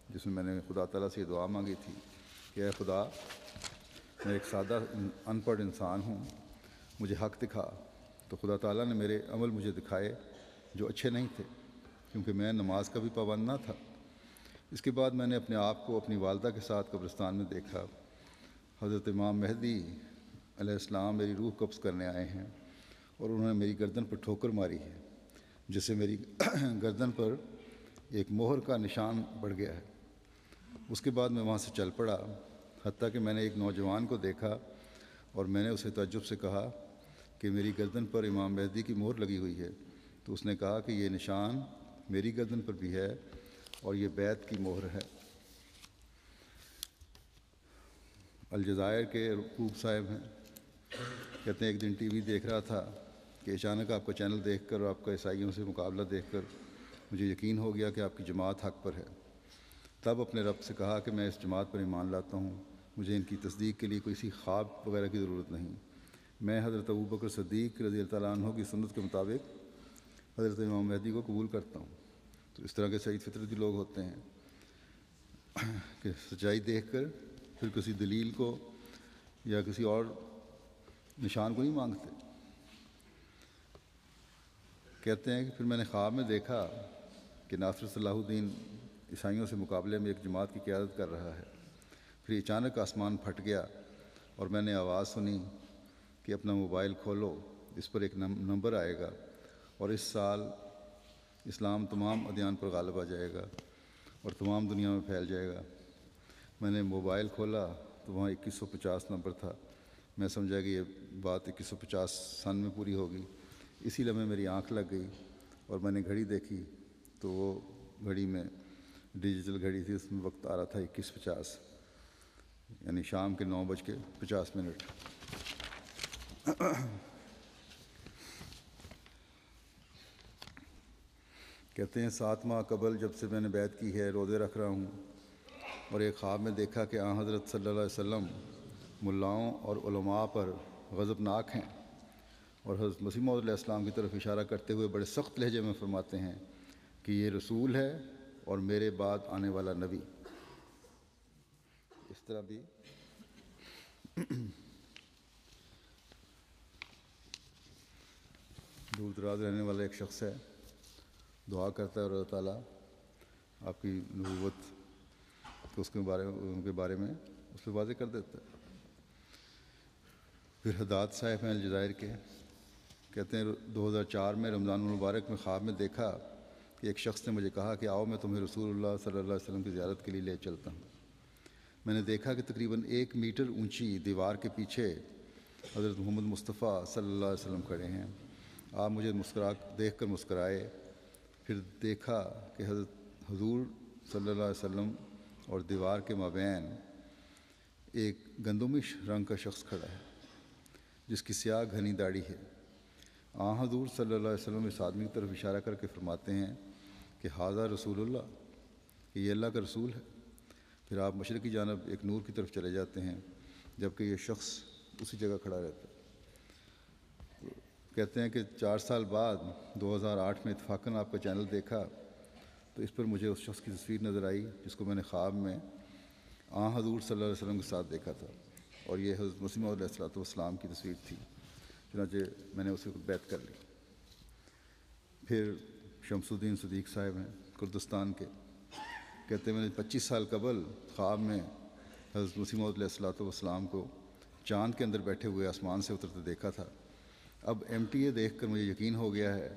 جس میں میں نے خدا تعالیٰ سے یہ دعا مانگی تھی کہ اے خدا، میں ایک سادہ ان پڑھ انسان ہوں، مجھے حق دکھا، تو خدا تعالیٰ نے میرے عمل مجھے دکھائے جو اچھے نہیں تھے، کیونکہ میں نماز کا بھی پابند نہ تھا۔ اس کے بعد میں نے اپنے آپ کو اپنی والدہ کے ساتھ قبرستان میں دیکھا۔ حضرت امام مہدی علیہ السلام میری روح قبض کرنے آئے ہیں اور انہوں نے میری گردن پر ٹھوکر ماری ہے، جس سے میری گردن پر ایک مہر کا نشان پڑ گیا ہے۔ اس کے بعد میں وہاں سے چل پڑا، حتیٰ کہ میں نے ایک نوجوان کو دیکھا اور میں نے اسے تعجب سے کہا کہ میری گردن پر امام مہدی کی مہر لگی ہوئی ہے، تو اس نے کہا کہ یہ نشان میری گردن پر بھی ہے اور یہ بیعت کی مہر ہے۔ الجزائر کے رقوب صاحب ہیں، کہتے ہیں ایک دن ٹی وی دیکھ رہا تھا کہ اچانک آپ کا چینل دیکھ کر اور آپ کا عیسائیوں سے مقابلہ دیکھ کر مجھے یقین ہو گیا کہ آپ کی جماعت حق پر ہے۔ تب اپنے رب سے کہا کہ میں اس جماعت پر ایمان لاتا ہوں، مجھے ان کی تصدیق کے لیے کوئی خواب وغیرہ کی ضرورت نہیں، میں حضرت ابوبکر صدیق رضی اللہ تعالیٰ عنہ کی سنت کے مطابق حضرت امام مہدی کو قبول کرتا ہوں۔ تو اس طرح کے سعید فطرتی لوگ ہوتے ہیں کہ سچائی دیکھ کر پھر کسی دلیل کو یا کسی اور نشان کو نہیں مانگتے۔ کہتے ہیں کہ پھر میں نے خواب میں دیکھا کہ ناصر صلاح الدین عیسائیوں سے مقابلے میں ایک جماعت کی قیادت کر رہا ہے۔ پھر اچانک آسمان پھٹ گیا اور میں نے آواز سنی کہ اپنا موبائل کھولو، اس پر ایک نمبر آئے گا اور اس سال اسلام تمام ادیان پر غالب آ جائے گا اور تمام دنیا میں پھیل جائے گا۔ میں نے موبائل کھولا تو وہاں 2150 نمبر تھا۔ میں سمجھا کہ یہ بات 2150 سن میں پوری ہوگی۔ اسی لمحے میری آنکھ لگ گئی اور میں نے گھڑی دیکھی تو وہ گھڑی میں ڈیجیٹل گھڑی تھی، اس میں وقت آ رہا تھا 2150، یعنی شام کے 9:50۔ کہتے ہیں 7 ماہ قبل جب سے میں نے بیعت کی ہے روزے رکھ رہا ہوں اور ایک خواب میں دیکھا کہ آن حضرت صلی اللہ علیہ وسلم ملاؤں اور علماء پر غضبناک ہیں اور حضرت مسیح موعود علیہ السلام کی طرف اشارہ کرتے ہوئے بڑے سخت لہجے میں فرماتے ہیں کہ یہ رسول ہے اور میرے بعد آنے والا نبی۔ اس طرح بھی دور دراز رہنے والا ایک شخص ہے، دعا کرتا ہے اور اللہ تعالیٰ آپ کی نبوت کو ان کے بارے میں اس پہ واضح کر دیتا ہے۔ پھر حداد صاحب ہیں الجزائر کے، کہتے ہیں 2004 میں رمضان المبارک میں خواب میں دیکھا کہ ایک شخص نے مجھے کہا کہ آؤ میں تمہیں رسول اللہ صلی اللہ علیہ وسلم کی زیارت کے لیے لے چلتا ہوں۔ میں نے دیکھا کہ تقریباً 1 میٹر اونچی دیوار کے پیچھے حضرت محمد مصطفیٰ صلی اللہ علیہ وسلم کھڑے ہیں۔ آپ مجھے دیکھ کر مسکرائے، پھر دیکھا کہ حضور صلی اللہ علیہ وسلم اور دیوار کے مابین ایک گندمی رنگ کا شخص کھڑا ہے جس کی سیاہ گھنی داڑھی ہے۔ حضور صلی اللہ علیہ وسلم اس آدمی کی طرف اشارہ کر کے فرماتے ہیں کہ ھذا رسول اللہ، کہ یہ اللہ کا رسول ہے۔ پھر آپ مشرق کی جانب ایک نور کی طرف چلے جاتے ہیں جبکہ یہ شخص اسی جگہ کھڑا رہتا ہے۔ کہتے ہیں کہ 4 سال بعد 2008 میں اتفاقاً آپ کا چینل دیکھا تو اس پر مجھے اس شخص کی تصویر نظر آئی جس کو میں نے خواب میں حضور صلی اللہ علیہ وسلم کے ساتھ دیکھا تھا، اور یہ حضرت مسیح موعود علیہ السلام کی تصویر تھی۔ چنانچہ میں نے اسے بیعت کر لی۔ پھر شمس الدین صدیق صاحب ہیں کردستان کے، کہتے ہیں میں نے 25 سال قبل خواب میں حضرت مسیح موعود علیہ السلام کو چاند کے اندر بیٹھے ہوئے آسمان سے اترتے دیکھا تھا۔ اب MTA دیکھ کر مجھے یقین ہو گیا ہے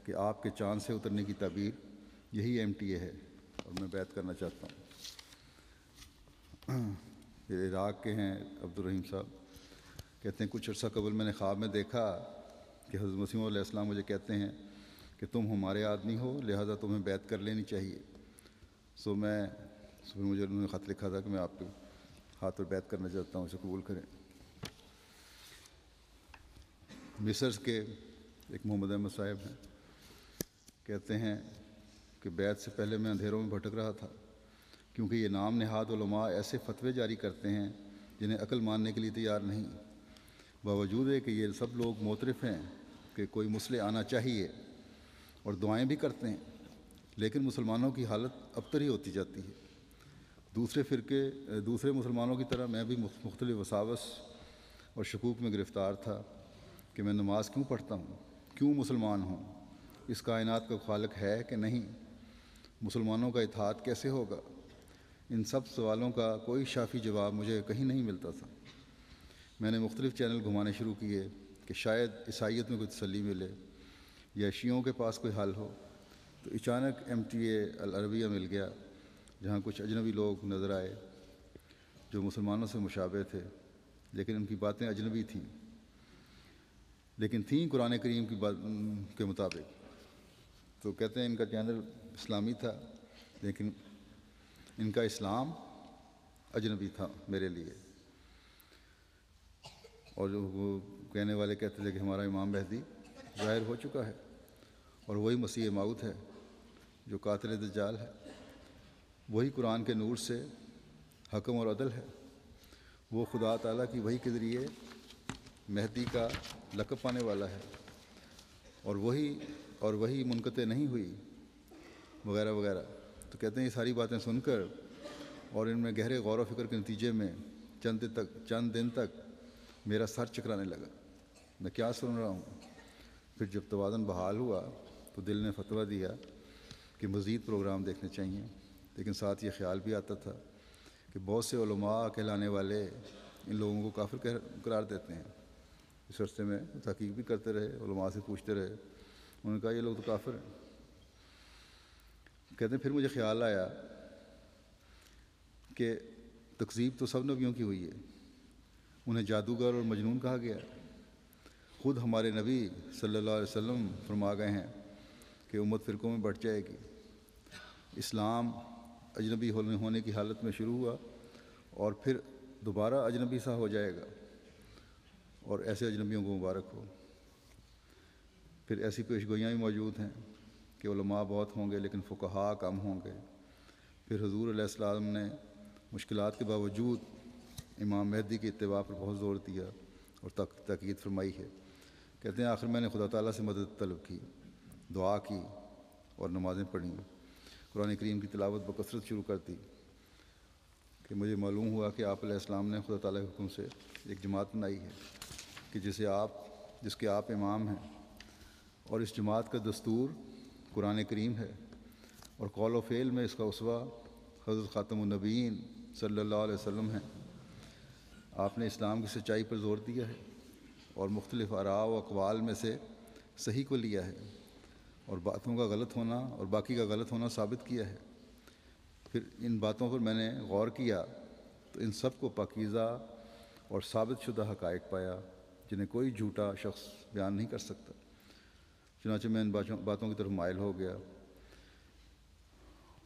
کہ آپ کے چاند سے اترنے کی تعبیر یہی MTA ہے اور میں بیعت کرنا چاہتا ہوں۔ یہ عراق کے ہیں عبدالرحیم صاحب، کہتے ہیں کچھ عرصہ قبل میں نے خواب میں دیکھا کہ حضرت مسیح موعود علیہ السلام مجھے کہتے ہیں کہ تم ہمارے آدمی ہو لہٰذا تمہیں بیعت کر لینی چاہیے۔ مجھے انہوں نے خط لکھا تھا کہ میں آپ کے ہاتھ پر بیعت کرنا چاہتا ہوں، اسے قبول کریں۔ مصر کے ایک محمد احمد صاحب ہیں، کہتے ہیں کہ بیعت سے پہلے میں اندھیروں میں بھٹک رہا تھا کیونکہ یہ نام نہاد علماء ایسے فتوے جاری کرتے ہیں جنہیں عقل ماننے کے لیے تیار نہیں، باوجود ہے کہ یہ سب لوگ معترف ہیں کہ کوئی مسئلہ آنا چاہیے اور دعائیں بھی کرتے ہیں، لیکن مسلمانوں کی حالت ابتر ہی ہوتی جاتی ہے۔ دوسرے مسلمانوں کی طرح میں بھی مختلف وساوس اور شکوک میں گرفتار تھا کہ میں نماز کیوں پڑھتا ہوں، کیوں مسلمان ہوں، اس کائنات کا خالق ہے کہ نہیں، مسلمانوں کا اتحاد کیسے ہوگا۔ ان سب سوالوں کا کوئی شافی جواب مجھے کہیں نہیں ملتا تھا۔ میں نے مختلف چینل گھمانے شروع کیے کہ شاید عیسائیت میں کوئی تسلی ملے یا شیعوں کے پاس کوئی حل ہو، تو اچانک MTA العربیہ مل گیا جہاں کچھ اجنبی لوگ نظر آئے جو مسلمانوں سے مشابہ تھے لیکن ان کی باتیں اجنبی تھیں، لیکن تھیں قرآن کریم کے مطابق۔ تو کہتے ہیں ان کا چینل اسلامی تھا لیکن ان کا اسلام اجنبی تھا میرے لیے، اور جو وہ کہنے والے کہتے تھے کہ ہمارا امام مہدی ظاہر ہو چکا ہے اور وہی مسیح موعود ہے جو قاتل دجال ہے، وہی قرآن کے نور سے حکم اور عدل ہے، وہ خدا تعالیٰ کی وحی کے ذریعے مہدی کا لقب پانے والا ہے، اور وہی منقطع نہیں ہوئی، وغیرہ وغیرہ۔ تو کہتے ہیں یہ ساری باتیں سن کر اور ان میں گہرے غور و فکر کے نتیجے میں چند دن تک میرا سر چکرانے لگا، میں کیا سن رہا ہوں۔ پھر جب توازن بحال ہوا تو دل نے فتویٰ دیا کہ مزید پروگرام دیکھنے چاہیے، لیکن ساتھ یہ خیال بھی آتا تھا کہ بہت سے علماء کہلانے والے ان لوگوں کو کافر قرار دیتے ہیں۔ اس عرصے میں تحقیق بھی کرتے رہے، علماء سے پوچھتے رہے، انہوں نے کہا یہ لوگ تو کافر ہیں۔ کہتے ہیں پھر مجھے خیال آیا کہ تکذیب تو سب نبیوں کی ہوئی ہے، انہیں جادوگر اور مجنون کہا گیا ہے۔ خود ہمارے نبی صلی اللہ علیہ وسلم فرما گئے ہیں کہ امت فرقوں میں بٹ جائے گی۔ اسلام اجنبی ہونے کی حالت میں شروع ہوا اور پھر دوبارہ اجنبی سا ہو جائے گا، اور ایسے اجنبیوں کو مبارک ہو۔ پھر ایسی پیش گوئیاں بھی موجود ہیں کہ علماء بہت ہوں گے لیکن فقہاء کم ہوں گے۔ پھر حضور علیہ السلام نے مشکلات کے باوجود امام مہدی کے اتباع پر بہت زور دیا اور تاکید فرمائی ہے۔ کہتے ہیں آخر میں نے خدا تعالیٰ سے مدد طلب کی، دعا کی اور نمازیں پڑھیں، قرآن کریم کی تلاوت بکثرت شروع کر دی کہ مجھے معلوم ہوا کہ آپ علیہ السلام نے خدا تعالیٰ کے حکم سے ایک جماعت بنائی ہے کہ جس کے آپ امام ہیں، اور اس جماعت کا دستور قرآن کریم ہے، اور قول و فعل میں اس کا اسوہ حضرت خاتم النبیین صلی اللہ علیہ وسلم ہیں۔ آپ نے اسلام کی سچائی پر زور دیا ہے اور مختلف آراء و اقوال میں سے صحیح کو لیا ہے، اور باتوں کا غلط ہونا اور باقی کا غلط ہونا ثابت کیا ہے۔ پھر ان باتوں پر میں نے غور کیا تو ان سب کو پاکیزہ اور ثابت شدہ حقائق پایا جنہیں کوئی جھوٹا شخص بیان نہیں کر سکتا۔ چنانچہ میں ان باتوں کی طرف مائل ہو گیا،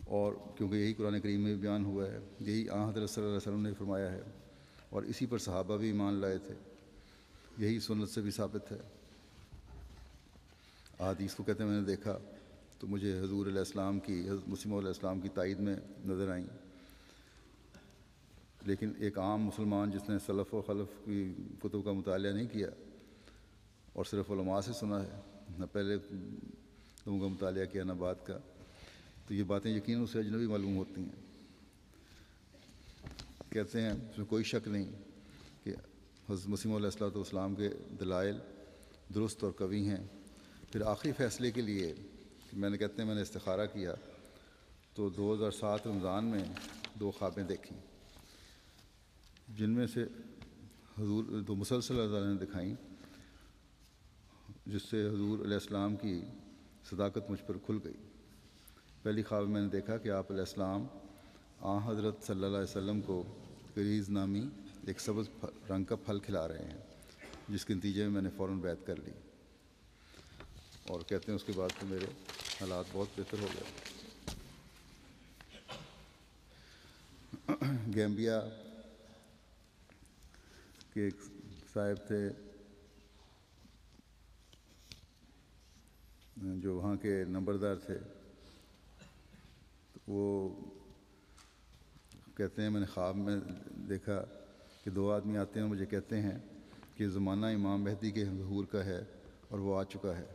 اور کیونکہ یہی قرآن کریم میں بیان ہوا ہے، یہی آن حضرت صلی اللہ علیہ وسلم نے فرمایا ہے، اور اسی پر صحابہ بھی ایمان لائے تھے، یہی سنت سے بھی ثابت ہے۔ احادیث کو کہتے ہیں میں نے دیکھا تو مجھے حضور علیہ السلام کی، حضرت مسیح علیہ السلام کی تائید میں نظر آئیں، لیکن ایک عام مسلمان جس نے سلف و خلف کی کتب کا مطالعہ نہیں کیا اور صرف علماء سے سنا ہے، نہ پہلے لوگوں کا مطالعہ کیا نہ بعد کا، تو یہ باتیں یقیناً اسے اجنبی معلوم ہوتی ہیں۔ کہتے ہیں اس میں کوئی شک نہیں کہ حضرت مسیح علیہ السلام کے دلائل درست اور قوی ہیں۔ پھر آخری فیصلے کے لیے میں نے استخارہ کیا تو 2007 رمضان میں 2 خوابیں دیکھیں، جن میں سے حضور دو مسلسل اللہ نے دکھائیں، جس سے حضور علیہ السلام کی صداقت مجھ پر کھل گئی۔ پہلی خواب میں نے دیکھا کہ آپ علیہ السلام حضرت صلی اللہ علیہ وسلم کو کریز نامی ایک سبز رنگ کا پھل کھلا رہے ہیں، جس کے نتیجے میں نے فوراً بیعت کر لی، اور کہتے ہیں اس کے بعد تو میرے حالات بہت بہتر ہو گئے۔ گیمبیا کے ایک صاحب تھے جو وہاں کے نمبردار تھے، تو وہ کہتے ہیں میں نے خواب میں دیکھا کہ 2 آدمی آتے ہیں اور مجھے کہتے ہیں کہ زمانہ امام مہدی کے ظہور کا ہے اور وہ آ چکا ہے،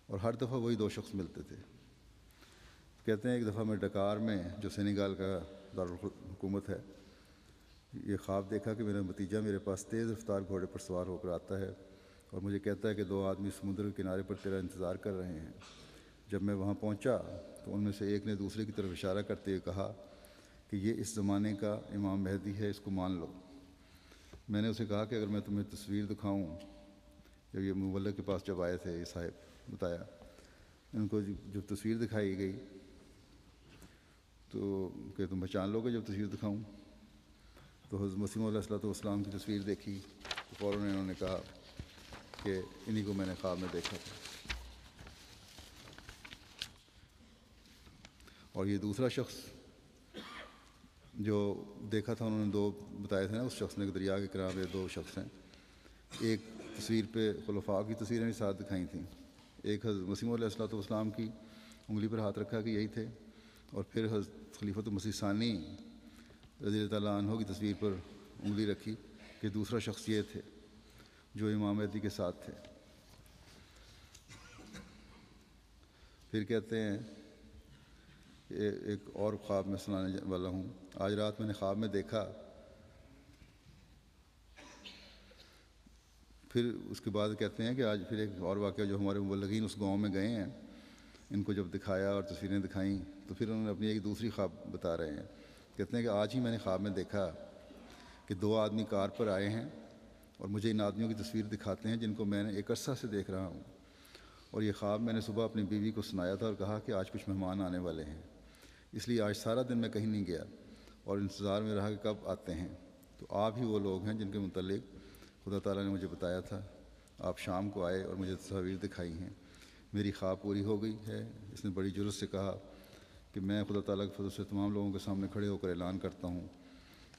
اور ہر دفعہ وہی 2 شخص ملتے تھے۔ کہتے ہیں ایک دفعہ میں ڈکار میں، جو سینیگال کا دارالحکومت ہے، یہ خواب دیکھا کہ میرا بھتیجا میرے پاس تیز رفتار گھوڑے پر سوار ہو کر آتا ہے اور مجھے کہتا ہے کہ 2 آدمی سمندر کے کنارے پر تیرا انتظار کر رہے ہیں۔ جب میں وہاں پہنچا تو ان میں سے ایک نے دوسرے کی طرف اشارہ کرتے ہوئے کہا کہ یہ اس زمانے کا امام مہدی ہے، اس کو مان لو۔ میں نے اسے کہا کہ اگر میں تمہیں تصویر دکھاؤں، جب یہ مبلغ کے پاس جب آئے تھے، یہ صاحب بتایا ان کو جب تصویر دکھائی گئی تو کہ تم پہچان لو گے جب تصویر دکھاؤں؟ تو حضرت مسیح علیہ السلام کی تصویر دیکھی تو فوراً انہوں نے کہا کہ انہی کو میں نے خواب میں دیکھا تھا۔ اور یہ دوسرا شخص جو دیکھا تھا، انہوں نے 2 بتائے تھے نا، اس شخص نے دریا کے کنارے 2 شخص ہیں، ایک تصویر پہ خلفاء کی تصویریں بھی ساتھ دکھائی تھیں، ایک حضرت مسیح علیہ السلام کی انگلی پر ہاتھ رکھا کہ یہی تھے، اور پھر حضرت خلیفۃ المسیح ثانی رضی اللہ تعالیٰ عنہ کی تصویر پر انگلی رکھی کہ دوسرا شخص یہ تھے۔ جو امام مہدی کے ساتھ تھے۔ پھر کہتے ہیں ایک اور خواب میں سنانے والا ہوں۔ آج رات میں نے خواب میں دیکھا، پھر اس کے بعد کہتے ہیں کہ آج پھر ایک اور واقعہ، جو ہمارے مبلغین اس گاؤں میں گئے ہیں، ان کو جب دکھایا اور تصویریں دکھائیں تو پھر انہوں نے اپنی ایک دوسری خواب بتا رہے ہیں۔ کہتے ہیں کہ آج ہی میں نے خواب میں دیکھا کہ 2 آدمی کار پر آئے ہیں اور مجھے ان آدمیوں کی تصویر دکھاتے ہیں جن کو میں نے ایک عرصہ سے دیکھ رہا ہوں، اور یہ خواب میں نے صبح اپنی بیوی کو سنایا تھا اور کہا کہ آج کچھ مہمان آنے والے ہیں، اس لیے آج سارا دن میں کہیں نہیں گیا اور انتظار میں رہا کہ کب آتے ہیں۔ تو آپ ہی وہ لوگ ہیں جن کے متعلق خدا تعالیٰ نے مجھے بتایا تھا۔ آپ شام کو آئے اور مجھے تصاویر دکھائی ہیں، میری خواب پوری ہو گئی ہے۔ اس نے بڑی جرأت سے کہا کہ میں خدا تعالیٰ کے فضل سے تمام لوگوں کے سامنے کھڑے ہو کر اعلان کرتا ہوں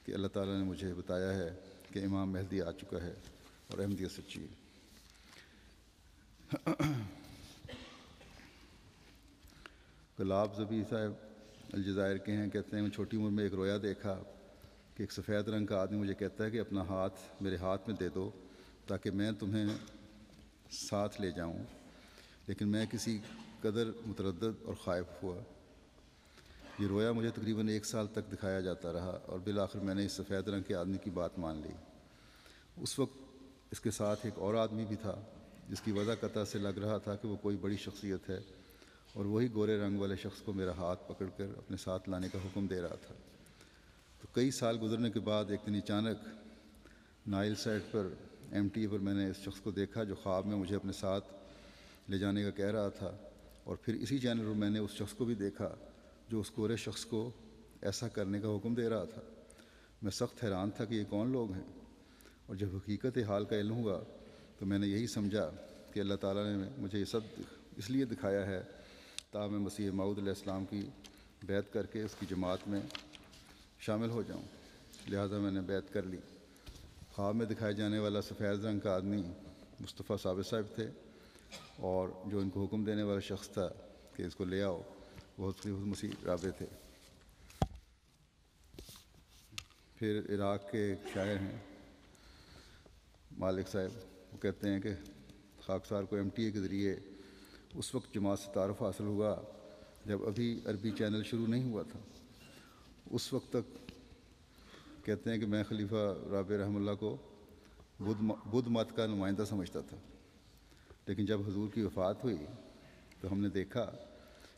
کہ اللہ تعالیٰ نے مجھے بتایا ہے کہ امام مہدی آ چکا ہے اور احمدیت سچی ہے۔ گلاب ذبی صاحب الجزائر کے ہیں، کہتے ہیں میں چھوٹی عمر میں ایک رویا دیکھا کہ ایک سفید رنگ کا آدمی مجھے کہتا ہے کہ اپنا ہاتھ میرے ہاتھ میں دے دو تاکہ میں تمہیں ساتھ لے جاؤں، لیکن میں کسی قدر متردد اور خائف ہوا۔ یہ رویا مجھے تقریباً 1 سال تک دکھایا جاتا رہا اور بالآخر میں نے اس سفید رنگ کے آدمی کی بات مان لی۔ اس وقت اس کے ساتھ ایک اور آدمی بھی تھا جس کی وضع قطع سے لگ رہا تھا کہ وہ کوئی بڑی شخصیت ہے، اور وہی گورے رنگ والے شخص کو میرا ہاتھ پکڑ کر اپنے ساتھ لانے کا حکم دے رہا تھا۔ تو کئی سال گزرنے کے بعد ایک دن اچانک نائل سائٹ پر MTA پر میں نے اس شخص کو دیکھا جو خواب میں مجھے اپنے ساتھ لے جانے کا کہہ رہا تھا، اور پھر اسی چینل پر میں نے اس شخص کو بھی دیکھا جو اس گورے شخص کو ایسا کرنے کا حکم دے رہا تھا۔ میں سخت حیران تھا کہ یہ کون لوگ ہیں، اور جب حقیقت حال کا علم ہوا تو میں نے یہی سمجھا کہ اللہ تعالیٰ نے مجھے یہ سب اس لیے دکھایا ہے تاکہ میں مسیح موعود علیہ السلام کی بیعت کر کے اس کی جماعت میں شامل ہو جاؤں، لہٰذا میں نے بیعت کر لی۔ خواب میں دکھائے جانے والا سفید رنگ کا آدمی مصطفیٰ ثابت صاحب تھے، اور جو ان کو حکم دینے والا شخص تھا کہ اس کو لے آؤ وہ حضرت مسیح رابع تھے۔ پھر عراق کے ایک شاعر ہیں مالک صاحب، وہ کہتے ہیں کہ خاکسار کو MTA کے ذریعے اس وقت جماعت سے تعارف حاصل ہوا جب ابھی عربی چینل شروع نہیں ہوا تھا۔ اس وقت تک کہتے ہیں کہ میں خلیفہ رابع رحمہ اللہ کو بدھ مت کا نمائندہ سمجھتا تھا، لیکن جب حضور کی وفات ہوئی تو ہم نے دیکھا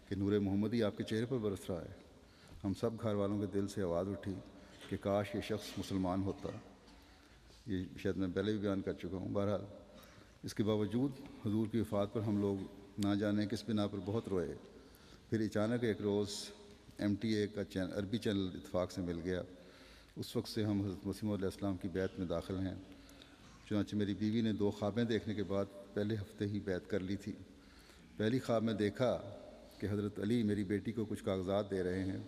کہ نور محمدی آپ کے چہرے پر برس رہا ہے۔ ہم سب گھر والوں کے دل سے آواز اٹھی کہ کاش یہ شخص مسلمان ہوتا۔ یہ شاید میں پہلے بھی بیان کر چکا ہوں۔ بہرحال اس کے باوجود حضور کی وفات پر ہم لوگ نہ جانے کس بنا پر بہت روئے۔ پھر اچانک ایک روز MTA کا عربی چینل اتفاق سے مل گیا۔ اس وقت سے ہم حضرت مسیح موعود علیہ السلام کی بیعت میں داخل ہیں۔ چنانچہ میری بیوی نے 2 خوابیں دیکھنے کے بعد پہلے ہفتے ہی بیعت کر لی تھی۔ پہلی خواب میں دیکھا کہ حضرت علی میری بیٹی کو کچھ کاغذات دے رہے ہیں۔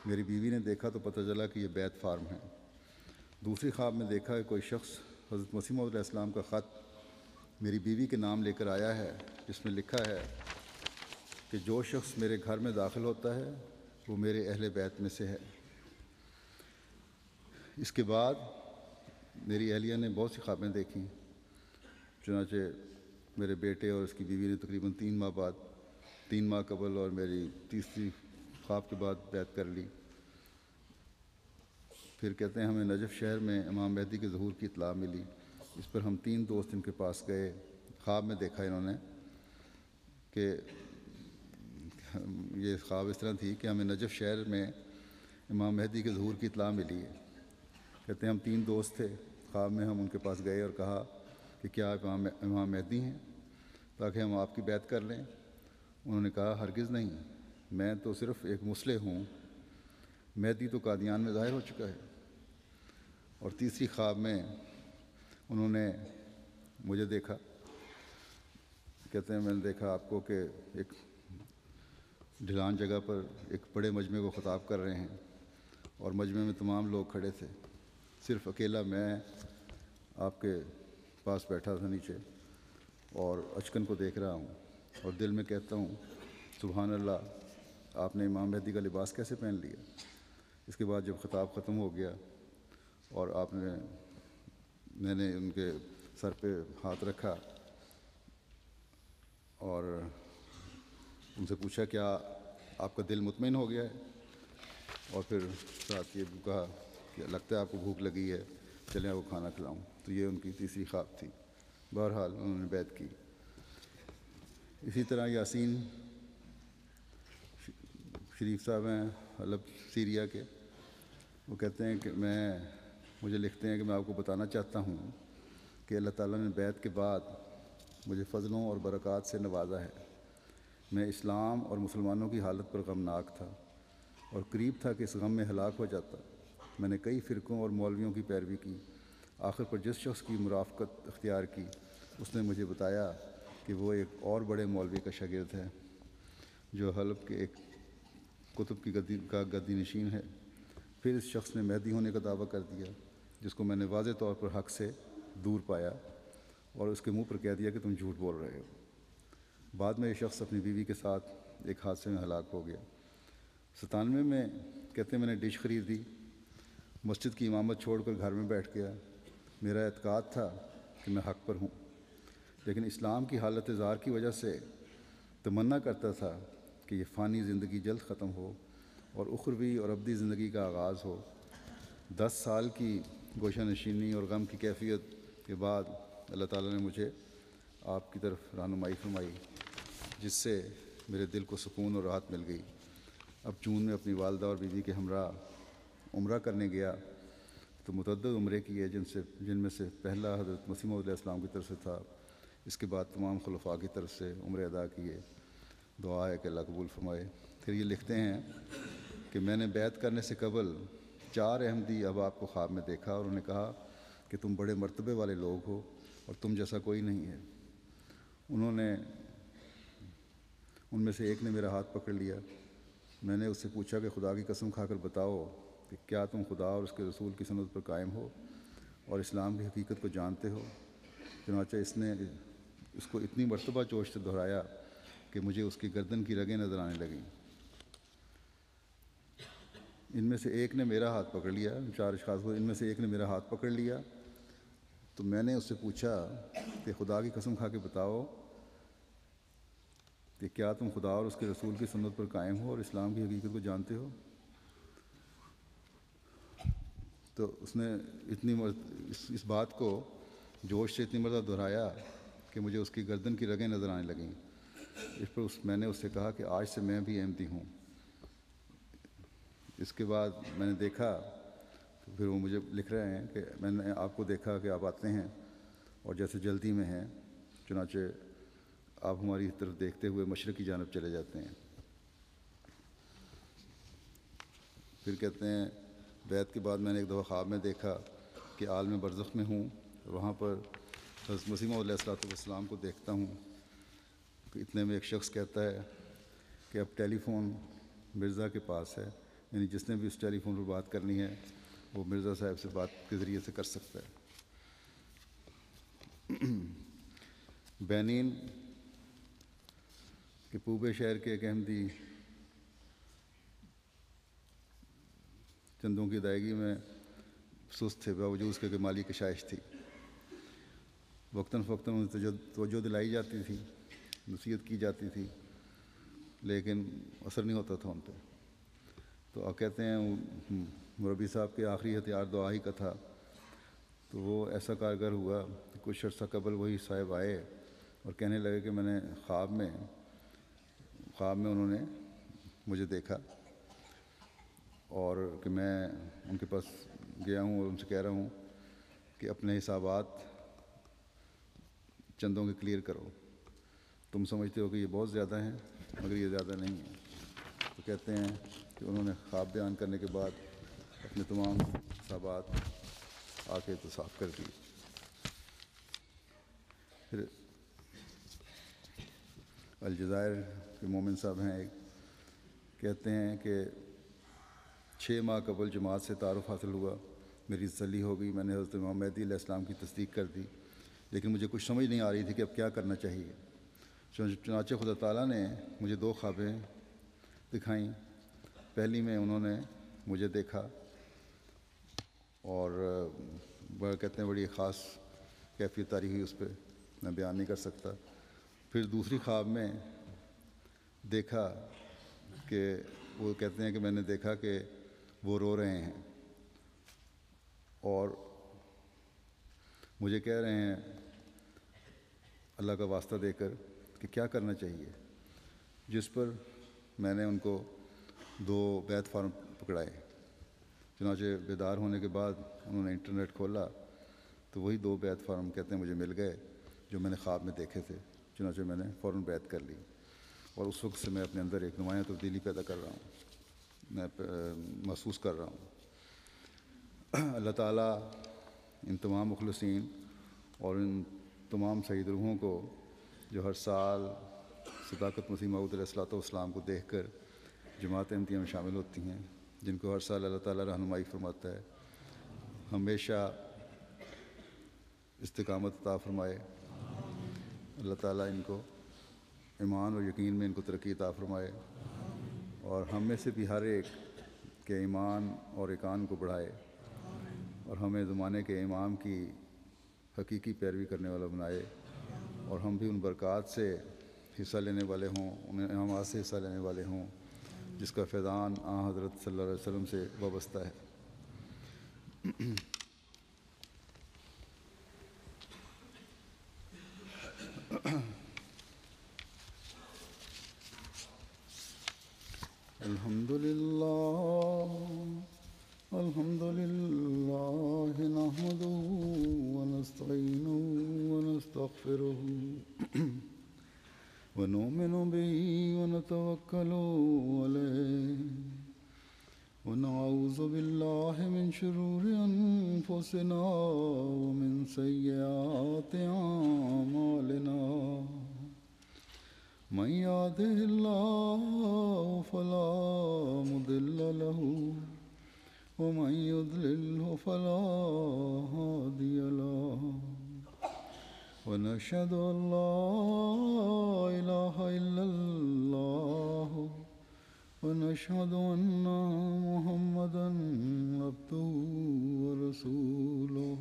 میری بیوی نے دیکھا تو پتہ چلا کہ یہ بیعت فارم ہے۔ دوسری خواب میں دیکھا کہ کوئی شخص حضرت مسیح موعود علیہ السلام کا خط میری بیوی کے نام لے کر آیا ہے، جس میں لکھا ہے کہ جو شخص میرے گھر میں داخل ہوتا ہے وہ میرے اہل بیت میں سے ہے۔ اس کے بعد میری اہلیہ نے بہت سی خوابیں دیکھیں، چنانچہ میرے بیٹے اور اس کی بیوی نے تقریباً 3 ماہ قبل اور میری تیسری خواب کے بعد بیعت کر لی۔ پھر کہتے ہیں ہمیں نجف شہر میں امام مہدی کے ظہور کی اطلاع ملی۔ اس پر ہم 3 دوست ان کے پاس گئے۔ خواب میں دیکھا انہوں نے کہ یہ خواب اس طرح تھی کہ ہمیں نجف شہر میں امام مہدی کے ظہور کی اطلاع ملی ہے۔ کہتے ہیں ہم 3 دوست تھے۔ خواب میں ہم ان کے پاس گئے اور کہا کہ کیا آپ امام مہدی ہیں تاکہ ہم آپ کی بیعت کر لیں؟ انہوں نے کہا ہرگز نہیں، میں تو صرف ایک مصلح ہوں، مہدی تو قادیان میں ظاہر ہو چکا ہے۔ اور تیسری خواب میں انہوں نے مجھے دیکھا، کہتے ہیں میں نے دیکھا آپ کو کہ ایک ڈھلان جگہ پر ایک بڑے مجمع کو خطاب کر رہے ہیں، اور مجمع میں تمام لوگ کھڑے تھے، صرف اکیلا میں آپ کے پاس بیٹھا تھا نیچے، اور اچکن کو دیکھ رہا ہوں اور دل میں کہتا ہوں سبحان اللہ، آپ نے امام مہدی کا لباس کیسے پہن لیا؟ اس کے بعد جب خطاب ختم ہو گیا اور میں نے ان کے سر پہ ہاتھ رکھا اور ان سے پوچھا کیا آپ کا دل مطمئن ہو گیا ہے، اور پھر ساتھ یہ بھی کہا کہ لگتا ہے آپ کو بھوک لگی ہے، چلیں آپ کو کھانا کھلاؤں. تو یہ ان کی تیسری خواب تھی. بہرحال انہوں نے بیعت کی. اسی طرح یاسین شریف صاحب ہیں حلب سیریا کے، وہ کہتے ہیں کہ مجھے لکھتے ہیں کہ میں آپ کو بتانا چاہتا ہوں کہ اللہ تعالیٰ نے بیعت کے بعد مجھے فضلوں اور برکات سے نوازا ہے. میں اسلام اور مسلمانوں کی حالت پر غمناک تھا اور قریب تھا کہ اس غم میں ہلاک ہو جاتا. میں نے کئی فرقوں اور مولویوں کی پیروی کی. آخر پر جس شخص کی مرافقت اختیار کی اس نے مجھے بتایا کہ وہ ایک اور بڑے مولوی کا شاگرد ہے جو حلب کے ایک کتب کی گدی نشین ہے. پھر اس شخص نے مہدی ہونے کا دعویٰ کر دیا، جس کو میں نے واضح طور پر حق سے دور پایا اور اس کے منہ پر کہہ دیا کہ تم جھوٹ بول رہے ہو. بعد میں یہ شخص اپنی بیوی کے ساتھ ایک حادثے میں ہلاک ہو گیا. 97 میں کہتے ہیں میں نے ڈش خریدی، مسجد کی امامت چھوڑ کر گھر میں بیٹھ گیا. میرا اعتقاد تھا کہ میں حق پر ہوں، لیکن اسلام کی حالت زار کی وجہ سے تمنا کرتا تھا کہ یہ فانی زندگی جلد ختم ہو اور اخروی اور ابدی زندگی کا آغاز ہو. 10 سال کی گوشہ نشینی اور غم کی کیفیت کے بعد اللہ تعالیٰ نے مجھے آپ کی طرف رہنمائی فرمائی، جس سے میرے دل کو سکون اور راحت مل گئی. اب جون میں اپنی والدہ اور بیوی کے ہمراہ عمرہ کرنے گیا تو متعدد عمرے کیے، جن میں سے پہلا حضرت مسیح موعود علیہ السلام کی طرف سے تھا. اس کے بعد تمام خلفاء کی طرف سے عمرے ادا کیے. دعا ہے کہ اللہ قبول فرمائے. پھر یہ لکھتے ہیں کہ میں نے بیعت کرنے سے قبل 4 احمدی احباب کو خواب میں دیکھا اور انہوں نے کہا کہ تم بڑے مرتبے والے لوگ ہو اور تم جیسا کوئی نہیں ہے. ان میں سے ایک نے میرا ہاتھ پکڑ لیا. میں نے اس سے پوچھا کہ خدا کی قسم کھا کر بتاؤ کہ کیا تم خدا اور اس کے رسول کی سنت پر قائم ہو اور اسلام کی حقیقت کو جانتے ہو؟ چنانچہ اس نے اس کو اتنی مرتبہ جوش سے دہرایا کہ مجھے اس کی گردن کی رگیں نظر آنے لگیں. ان میں سے ایک نے میرا ہاتھ پکڑ لیا. 4 اشخاص کو ان میں سے ایک نے میرا ہاتھ پکڑ لیا تو میں نے اس سے پوچھا کہ خدا کی قسم کھا کے بتاؤ کہ کیا تم خدا اور اس کے رسول کی سنت پر قائم ہو اور اسلام کی حقیقت کو جانتے ہو؟ تو اس نے اس بات کو جوش سے اتنی مرتبہ دہرایا کہ مجھے اس کی گردن کی رگیں نظر آنے لگیں. اس پر میں نے اس سے کہا کہ آج سے میں بھی احمدی ہوں. اس کے بعد میں نے دیکھا تو پھر وہ مجھے لکھ رہے ہیں کہ میں نے آپ کو دیکھا کہ آپ آتے ہیں اور جیسے جلدی میں ہیں، چنانچہ آپ ہماری طرف دیکھتے ہوئے مشرق کی جانب چلے جاتے ہیں. پھر کہتے ہیں بیعت کے بعد میں نے ایک دفعہ خواب میں دیکھا کہ عالم برزخ میں ہوں، وہاں پر حضرت مسیح موعود علیہ السلام کو دیکھتا ہوں کہ اتنے میں ایک شخص کہتا ہے کہ اب ٹیلی فون مرزا کے پاس ہے، یعنی جس نے بھی اس ٹیلی فون پر بات کرنی ہے وہ مرزا صاحب سے بات کے ذریعے سے کر سکتا ہے. بینین کے پوبے شہر کے ایک احمدی چندوں کی ادائیگی میں سست تھے، باوجود اس کے کہ مالی کشائش تھی. وقتاً فوقتاً انہیں توجہ دلائی جاتی تھی، نصیحت کی جاتی تھی، لیکن اثر نہیں ہوتا تھا ان پہ. تو آپ کہتے ہیں مربی صاحب کے آخری ہتھیار دعا ہی کا تھا. تو وہ ایسا کارگر ہوا کہ کچھ عرصہ قبل وہی صاحب آئے اور کہنے لگے کہ میں نے خواب میں انہوں نے مجھے دیکھا اور کہ میں ان کے پاس گیا ہوں اور ان سے کہہ رہا ہوں کہ اپنے حسابات چندوں کے کلیئر کرو. تم سمجھتے ہو کہ یہ بہت زیادہ ہیں مگر یہ زیادہ نہیں ہیں. تو کہتے ہیں کہ انہوں نے خواب بیان کرنے کے بعد اپنے تمام حسابات آ کے تو صاف کر دی. پھر الجزائر کے مومن صاحب ہیں ایک، کہتے ہیں کہ 6 ماہ قبل جماعت سے تعارف حاصل ہوا، میری تسلی ہو گئی، میں نے حضرت امام مہدی علیہ السلام کی تصدیق کر دی، لیکن مجھے کچھ سمجھ نہیں آ رہی تھی کہ اب کیا کرنا چاہیے. چنانچہ خدا تعالیٰ نے مجھے 2 خوابیں دکھائیں. پہلی میں انہوں نے مجھے دیکھا اور کہتے ہیں بڑی خاص کیفیت تاری ہوئی اس پہ میں بیان نہیں کر سکتا۔ پھر دوسری خواب میں دیکھا کہ وہ کہتے ہیں کہ میں نے دیکھا کہ وہ رو رہے ہیں اور مجھے کہہ رہے ہیں اللہ کا واسطہ دے کر کہ کیا کرنا چاہیے، جس پر میں نے ان کو 2 بیعت فارم پکڑائے۔ چنانچہ بیدار ہونے کے بعد انہوں نے انٹرنیٹ کھولا تو وہی 2 بیعت فارم کہتے ہیں مجھے مل گئے جو میں نے خواب میں دیکھے تھے۔ چنانچہ میں نے فوراً بیعت کر لی اور اس وقت سے میں اپنے اندر ایک نمایاں تبدیلی پیدا کر رہا ہوں، میں محسوس کر رہا ہوں۔ اللہ تعالیٰ ان تمام مخلصین اور ان تمام شہید روحوں کو جو ہر سال صداقت مسیح موعود علیہ الصلوۃ والسلام کو دیکھ کر جماعت احمدیہ میں شامل ہوتی ہیں، جن کو ہر سال اللہ تعالیٰ رہنمائی فرماتا ہے، ہمیشہ استقامت عطا فرمائے۔ اللہ تعالیٰ ان کو ایمان اور یقین میں ان کو ترقی عطا فرمائے، اور ہم میں سے بھی ہر ایک کے ایمان اور ایقان کو بڑھائے، اور ہمیں زمانے کے امام کی حقیقی پیروی کرنے والا بنائے، اور ہم بھی ان برکات سے حصہ لینے والے ہوں، ان انعامات سے حصہ لینے والے ہوں جس کا فیضان حضرت صلی اللہ علیہ وسلم سے وابستہ ہے۔ الحمد للہ نحمده ونستعینه ونستغفره ونؤمن به ونتوکل علیہ ونعوذ باللہ من شرور انفسنا ومن سیئات اعمالنا من يهده الله فلا مضل له ومن يضلله فلا هادي له ونشهد أن لا إله إلا الله ونشهد أن محمدا عبده ورسوله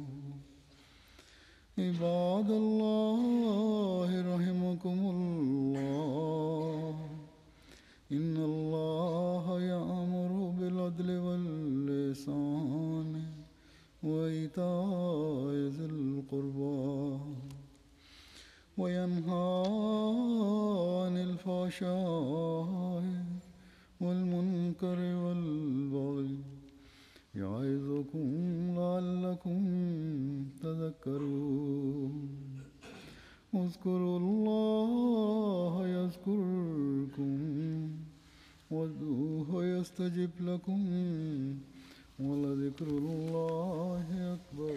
عباد الله رحمكم الله إن الله يأمر بالعدل والإحسان وإيتاء ذي القربى وينهى عن الفحشاء والمنكر والبغي يعظكم لعلكم تذكرون اذكروا الله يذكركم وادعوه يستجب لكم ولذكر الله أكبر